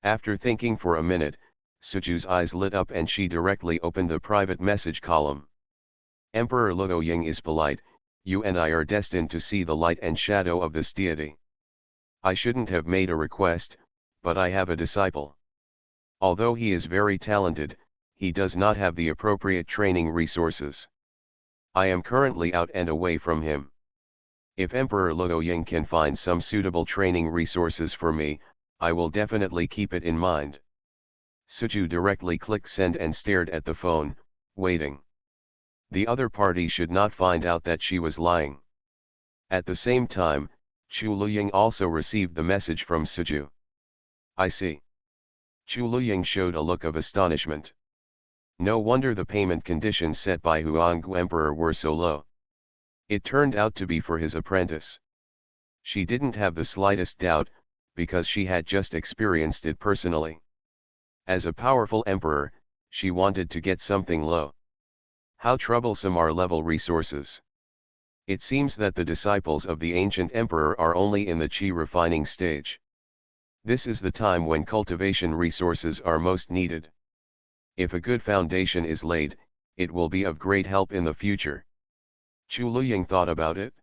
After thinking for a minute, Suju's eyes lit up and she directly opened the private message column. Emperor Luoying is polite, you and I are destined to see the light and shadow of this deity. I shouldn't have made a request, but I have a disciple. Although he is very talented, he does not have the appropriate training resources. I am currently out and away from him. If Emperor Luoying can find some suitable training resources for me, I will definitely keep it in mind. Suju directly clicked send and stared at the phone, waiting. The other party should not find out that she was lying. At the same time, Chu Luying also received the message from Suju. I see. Chu Luying showed a look of astonishment. No wonder the payment conditions set by Huanggu Emperor were so low. It turned out to be for his apprentice. She didn't have the slightest doubt, because she had just experienced it personally. As a powerful emperor, she wanted to get something low. How troublesome are level resources. It seems that the disciples of the ancient emperor are only in the chi refining stage. This is the time when cultivation resources are most needed. If a good foundation is laid, it will be of great help in the future. Chu Luying thought about it.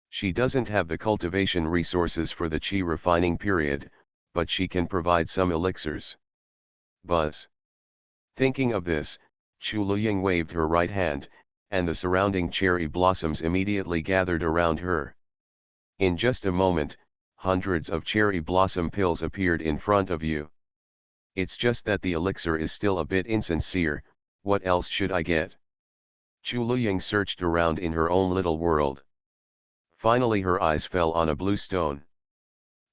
She doesn't have the cultivation resources for the chi refining period, but she can provide some elixirs. Buzz. Thinking of this, Chu Luying waved her right hand, and the surrounding cherry blossoms immediately gathered around her. In just a moment, hundreds of cherry blossom pills appeared in front of you. It's just that the elixir is still a bit insincere, what else should I get? Chu Luying searched around in her own little world. Finally her eyes fell on a blue stone.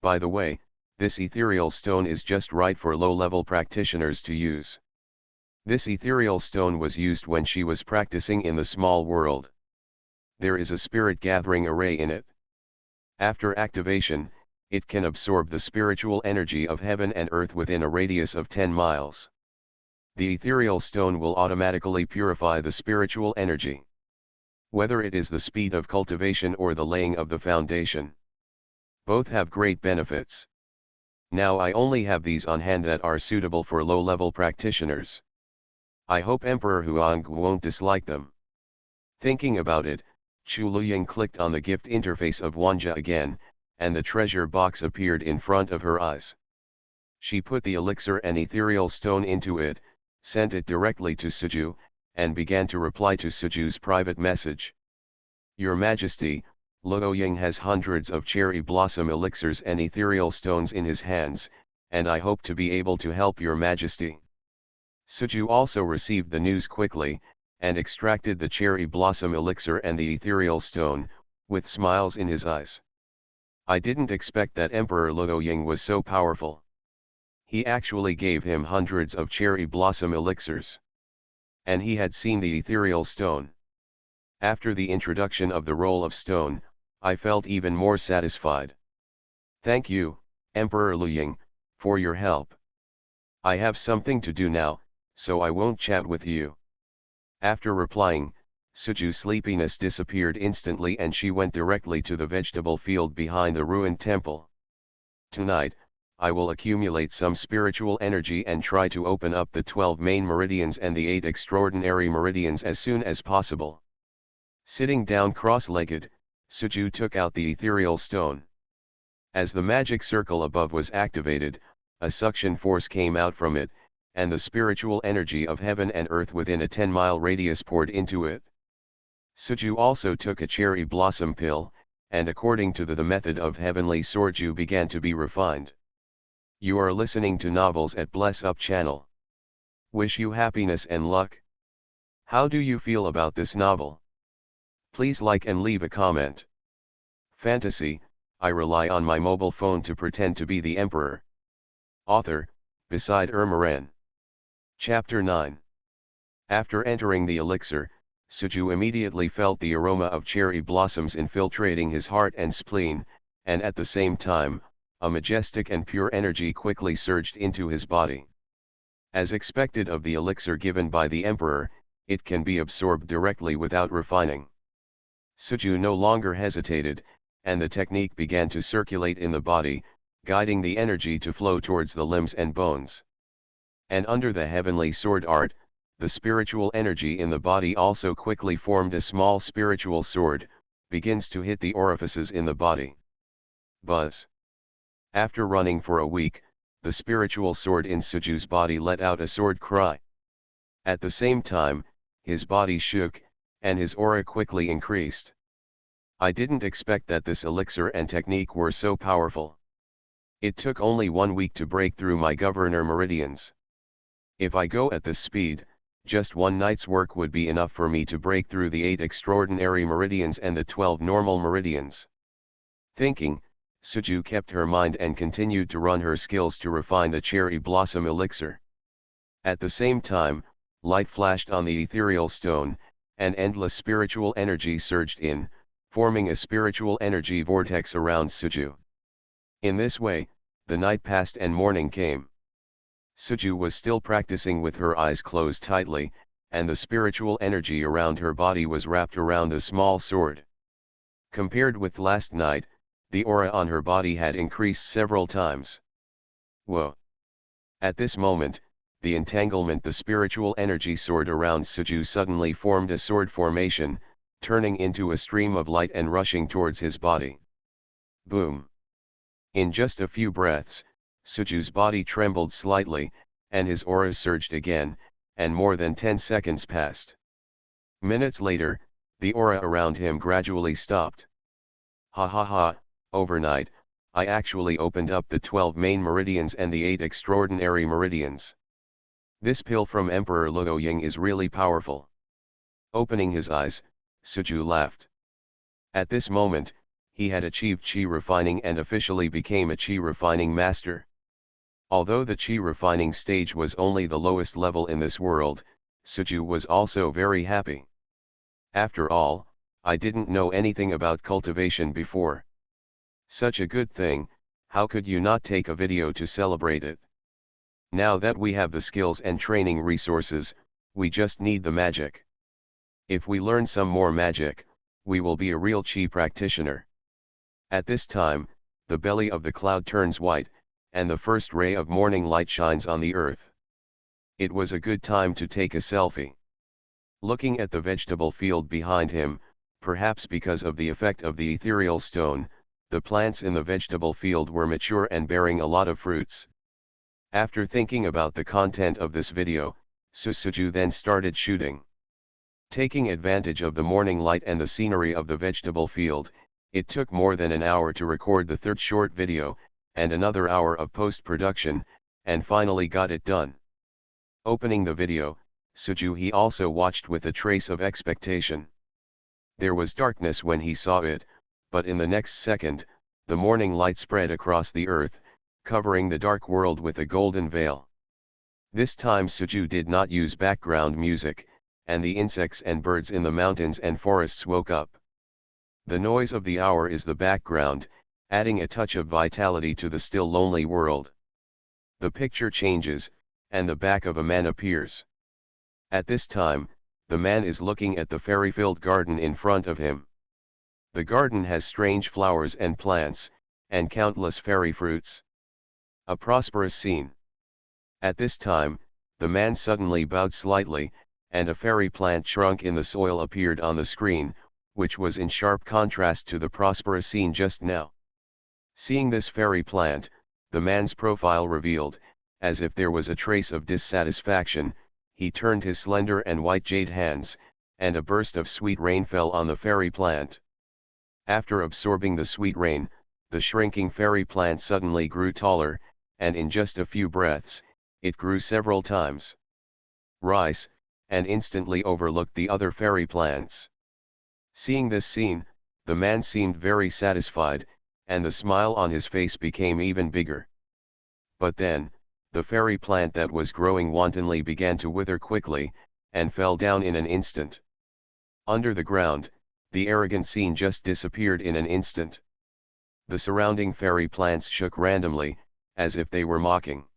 By the way, this ethereal stone is just right for low-level practitioners to use. This ethereal stone was used when she was practicing in the small world. There is a spirit gathering array in it. After activation, it can absorb the spiritual energy of heaven and earth within a radius of 10 miles. The ethereal stone will automatically purify the spiritual energy. Whether it is the speed of cultivation or the laying of the foundation. Both have great benefits. Now I only have these on hand that are suitable for low-level practitioners. I hope Emperor Huanggu won't dislike them. Thinking about it, Chu Luying clicked on the gift interface of Wanja again, and the treasure box appeared in front of her eyes. She put the elixir and ethereal stone into it, sent it directly to Suju, and began to reply to Suju's private message. Your Majesty, Luoying has hundreds of cherry blossom elixirs and ethereal stones in his hands, and I hope to be able to help your Majesty. Suju also received the news quickly, and extracted the cherry blossom elixir and the ethereal stone, with smiles in his eyes. I didn't expect that Emperor Luoying was so powerful. He actually gave him hundreds of cherry blossom elixirs. And he had seen the ethereal stone. After the introduction of the roll of stone, I felt even more satisfied. Thank you, Emperor Luoying, for your help. I have something to do now, so I won't chat with you. After replying, Suju's sleepiness disappeared instantly and she went directly to the vegetable field behind the ruined temple. Tonight, I will accumulate some spiritual energy and try to open up the 12 main meridians and the 8 extraordinary meridians as soon as possible. Sitting down cross-legged, Suju took out the ethereal stone. As the magic circle above was activated, a suction force came out from it, and the spiritual energy of heaven and earth within a 10-mile radius poured into it. Suju also took a cherry blossom pill, and according to the method of heavenly Sorju began to be refined. You are listening to Novels at Bless Up channel. Wish you happiness and luck. How do you feel about this novel? Please like and leave a comment. Fantasy, I rely on my mobile phone to pretend to be the emperor. Author, Beside Ermaran. Chapter 9. After entering the elixir, Suju immediately felt the aroma of cherry blossoms infiltrating his heart and spleen, and at the same time, a majestic and pure energy quickly surged into his body. As expected of the elixir given by the emperor, it can be absorbed directly without refining. Suju no longer hesitated, and the technique began to circulate in the body, guiding the energy to flow towards the limbs and bones. And under the heavenly sword art, the spiritual energy in the body also quickly formed a small spiritual sword, begins to hit the orifices in the body. Buzz. After running for a week, the spiritual sword in Suju's body let out a sword cry. At the same time, his body shook, and his aura quickly increased. I didn't expect that this elixir and technique were so powerful. It took only 1 week to break through my governor meridians. If I go at this speed, just one night's work would be enough for me to break through the 8 extraordinary meridians and the 12 normal meridians. Thinking, Suju kept her mind and continued to run her skills to refine the cherry blossom elixir. At the same time, light flashed on the ethereal stone, and endless spiritual energy surged in, forming a spiritual energy vortex around Suju. In this way, the night passed and morning came. Suju was still practicing with her eyes closed tightly, and the spiritual energy around her body was wrapped around the small sword. Compared with last night, the aura on her body had increased several times. Whoa! At this moment, the entanglement the spiritual energy sword around Suju suddenly formed a sword formation, turning into a stream of light and rushing towards his body. Boom! In just a few breaths, Suju's body trembled slightly, and his aura surged again, and more than 10 seconds passed. Minutes later, the aura around him gradually stopped. Ha ha ha, overnight, I actually opened up the 12 main meridians and the 8 extraordinary meridians. This pill from Emperor Luoying is really powerful. Opening his eyes, Suju laughed. At this moment, he had achieved chi refining and officially became a chi refining master. Although the chi refining stage was only the lowest level in this world, Suju was also very happy. After all, I didn't know anything about cultivation before. Such a good thing, how could you not take a video to celebrate it? Now that we have the skills and training resources, we just need the magic. If we learn some more magic, we will be a real chi practitioner. At this time, the belly of the cloud turns white, and the first ray of morning light shines on the earth. It was a good time to take a selfie. Looking at the vegetable field behind him, perhaps because of the effect of the ethereal stone, the plants in the vegetable field were mature and bearing a lot of fruits. After thinking about the content of this video, Suju then started shooting. Taking advantage of the morning light and the scenery of the vegetable field, it took more than an hour to record the third short video, and another hour of post-production, and finally got it done. Opening the video, Suju he also watched with a trace of expectation. There was darkness when he saw it, but in the next second, the morning light spread across the earth, covering the dark world with a golden veil. This time Suju did not use background music, and the insects and birds in the mountains and forests woke up. The noise of the hour is the background, adding a touch of vitality to the still lonely world. The picture changes, and the back of a man appears. At this time, the man is looking at the fairy-filled garden in front of him. The garden has strange flowers and plants, and countless fairy fruits. A prosperous scene. At this time, the man suddenly bowed slightly, and a fairy plant shrunk in the soil appeared on the screen, which was in sharp contrast to the prosperous scene just now. Seeing this fairy plant, the man's profile revealed, as if there was a trace of dissatisfaction, he turned his slender and white jade hands, and a burst of sweet rain fell on the fairy plant. After absorbing the sweet rain, the shrinking fairy plant suddenly grew taller, and in just a few breaths, it grew several times. Rise, and instantly overlooked the other fairy plants. Seeing this scene, the man seemed very satisfied, and the smile on his face became even bigger. But then, the fairy plant that was growing wantonly began to wither quickly, and fell down in an instant. Under the ground, the arrogant scene just disappeared in an instant. The surrounding fairy plants shook randomly, as if they were mocking.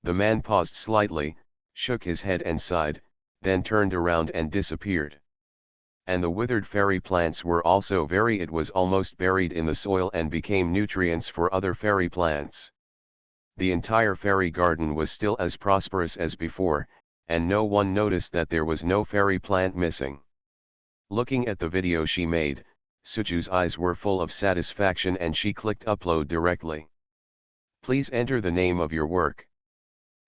The man paused slightly, shook his head and sighed, then turned around and disappeared. And the withered fairy plants were also it was almost buried in the soil and became nutrients for other fairy plants. The entire fairy garden was still as prosperous as before, and no one noticed that there was no fairy plant missing. Looking at the video she made, Suju's eyes were full of satisfaction and she clicked upload directly. Please enter the name of your work.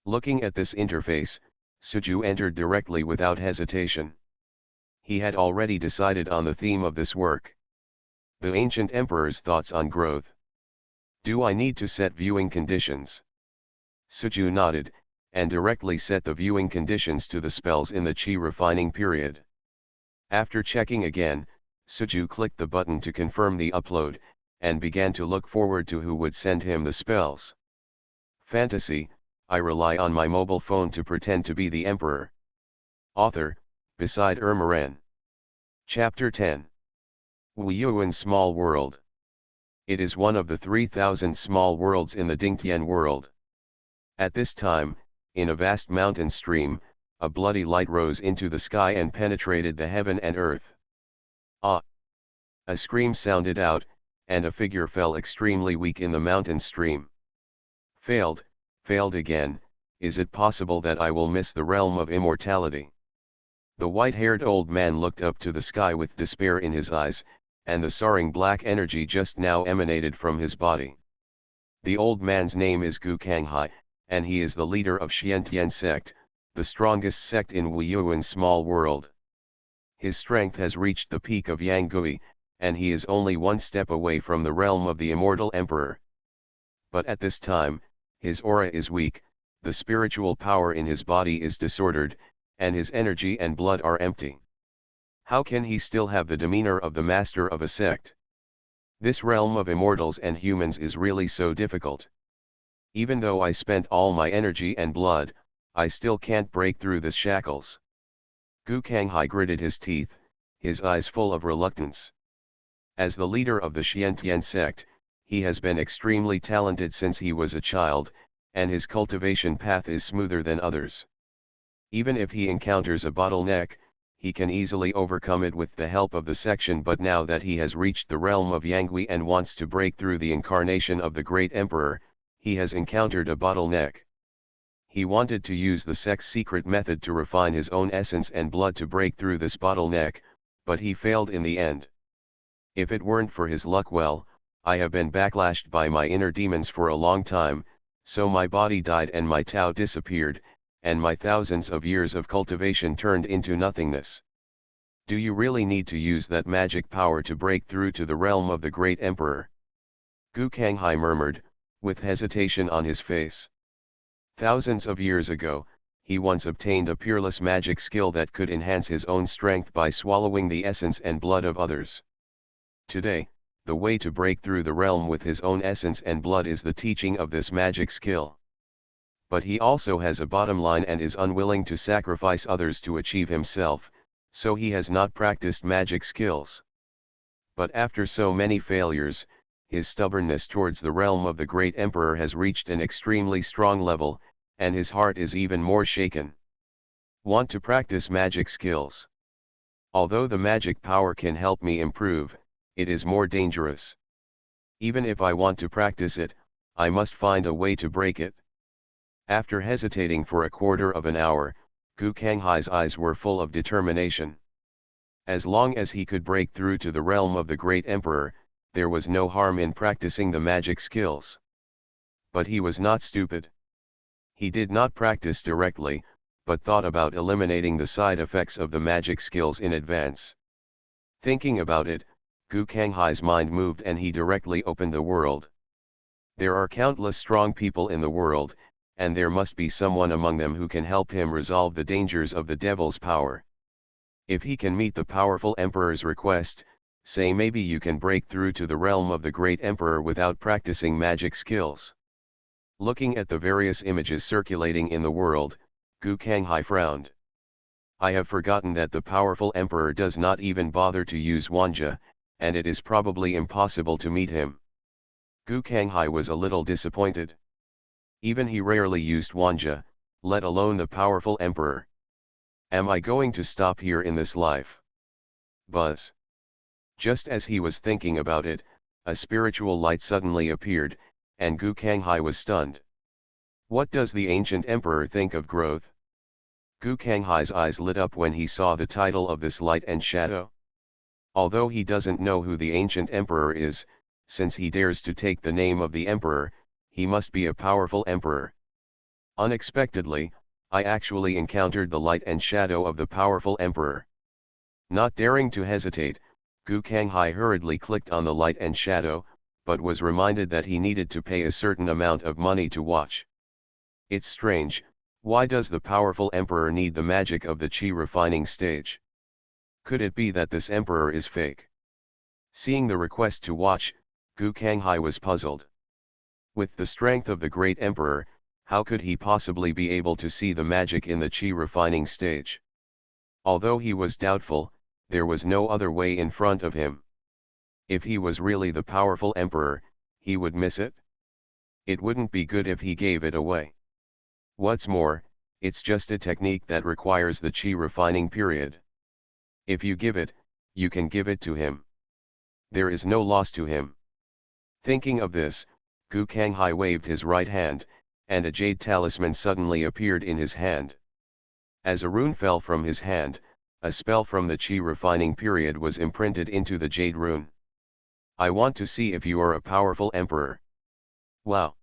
Looking at this interface, Suju entered directly without hesitation. He had already decided on the theme of this work. The Ancient Emperor's Thoughts on Growth. Do I need to set viewing conditions? Suju nodded, and directly set the viewing conditions to the spells in the Qi refining period. After checking again, Suju clicked the button to confirm the upload, and began to look forward to who would send him the spells. Fantasy, I rely on my mobile phone to pretend to be the Emperor. Author, Beside Ermaran. Chapter 10. Wu Yuan's Small World. It is one of the 3,000 small worlds in the Dingtian world. At this time, in a vast mountain stream, a bloody light rose into the sky and penetrated the heaven and earth. Ah! A scream sounded out, and a figure fell extremely weak in the mountain stream. Failed again, is it possible that I will miss the realm of immortality? The white-haired old man looked up to the sky with despair in his eyes, and the soaring black energy just now emanated from his body. The old man's name is Gu Kanghai, and he is the leader of Xiantian sect, the strongest sect in Wu Yuan's small world. His strength has reached the peak of Yanggui, and he is only one step away from the realm of the immortal emperor. But at this time, his aura is weak, the spiritual power in his body is disordered, and his energy and blood are empty. How can he still have the demeanor of the master of a sect? This realm of immortals and humans is really so difficult. Even though I spent all my energy and blood, I still can't break through the shackles. Gu Kanghai gritted his teeth, his eyes full of reluctance. As the leader of the Xiantian sect, he has been extremely talented since he was a child, and his cultivation path is smoother than others. Even if he encounters a bottleneck, he can easily overcome it with the help of the section, but now that he has reached the realm of Yanggui and wants to break through the incarnation of the great emperor, he has encountered a bottleneck. He wanted to use the sect's secret method to refine his own essence and blood to break through this bottleneck, but he failed in the end. If it weren't for his luck, well, I have been backlashed by my inner demons for a long time, so my body died and my Tao disappeared, and my thousands of years of cultivation turned into nothingness. Do you really need to use that magic power to break through to the realm of the great emperor? Gu Kanghai murmured, with hesitation on his face. Thousands of years ago, he once obtained a peerless magic skill that could enhance his own strength by swallowing the essence and blood of others. Today, the way to break through the realm with his own essence and blood is the teaching of this magic skill. But he also has a bottom line and is unwilling to sacrifice others to achieve himself, so he has not practiced magic skills. But after so many failures, his stubbornness towards the realm of the great emperor has reached an extremely strong level, and his heart is even more shaken. Want to practice magic skills? Although the magic power can help me improve, it is more dangerous. Even if I want to practice it, I must find a way to break it. After hesitating for a quarter of an hour, Gu Kanghai's eyes were full of determination. As long as he could break through to the realm of the great emperor, there was no harm in practicing the magic skills. But he was not stupid. He did not practice directly, but thought about eliminating the side effects of the magic skills in advance. Thinking about it, Gu Kanghai's mind moved and he directly opened the world. There are countless strong people in the world, and there must be someone among them who can help him resolve the dangers of the devil's power. If he can meet the powerful emperor's request, say maybe you can break through to the realm of the great emperor without practicing magic skills. Looking at the various images circulating in the world, Gu Kanghai frowned. I have forgotten that the powerful emperor does not even bother to use Wanja, and it is probably impossible to meet him. Gu Kanghai was a little disappointed. Even he rarely used Wanja, let alone the powerful emperor. Am I going to stop here in this life? Buzz. Just as he was thinking about it, a spiritual light suddenly appeared, and Gu Kanghai was stunned. What does the ancient emperor think of growth? Gu Kanghai's eyes lit up when he saw the title of this light and shadow. Although he doesn't know who the ancient emperor is, since he dares to take the name of the emperor, he must be a powerful emperor. Unexpectedly, I actually encountered the light and shadow of the powerful emperor. Not daring to hesitate, Gu Kanghai hurriedly clicked on the light and shadow, but was reminded that he needed to pay a certain amount of money to watch. It's strange, why does the powerful emperor need the magic of the chi refining stage? Could it be that this emperor is fake? Seeing the request to watch, Gu Kanghai was puzzled. With the strength of the great emperor, how could he possibly be able to see the magic in the chi refining stage? Although he was doubtful, there was no other way in front of him. If he was really the powerful emperor, he would miss it. It wouldn't be good if he gave it away. What's more, it's just a technique that requires the chi refining period. If you give it, you can give it to him. There is no loss to him. Thinking of this, Gu Kanghai waved his right hand, and a jade talisman suddenly appeared in his hand. As a rune fell from his hand, a spell from the chi refining period was imprinted into the jade rune. I want to see if you are a powerful emperor. Wow!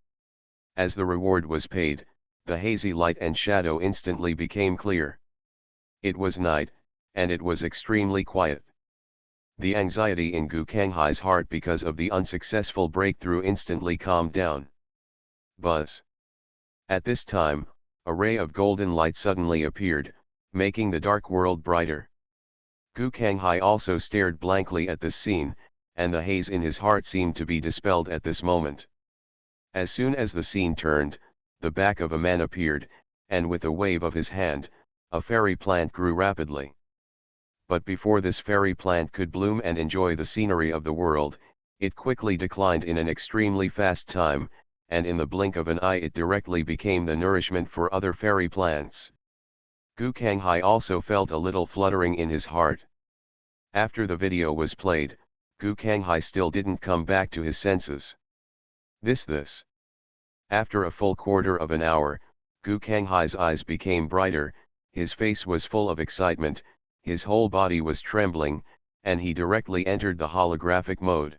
As the reward was paid, the hazy light and shadow instantly became clear. It was night, and it was extremely quiet. The anxiety in Gu Kanghai's heart because of the unsuccessful breakthrough instantly calmed down. Buzz. At this time, a ray of golden light suddenly appeared, making the dark world brighter. Gu Kanghai also stared blankly at this scene, and the haze in his heart seemed to be dispelled at this moment. As soon as the scene turned, the back of a man appeared, and with a wave of his hand, a fairy plant grew rapidly. But before this fairy plant could bloom and enjoy the scenery of the world, it quickly declined in an extremely fast time, and in the blink of an eye it directly became the nourishment for other fairy plants. Gu Kanghai also felt a little fluttering in his heart. After the video was played, Gu Kanghai still didn't come back to his senses. This. After a full quarter of an hour, Gu Kanghai's eyes became brighter, his face was full of excitement, his whole body was trembling, and he directly entered the holographic mode.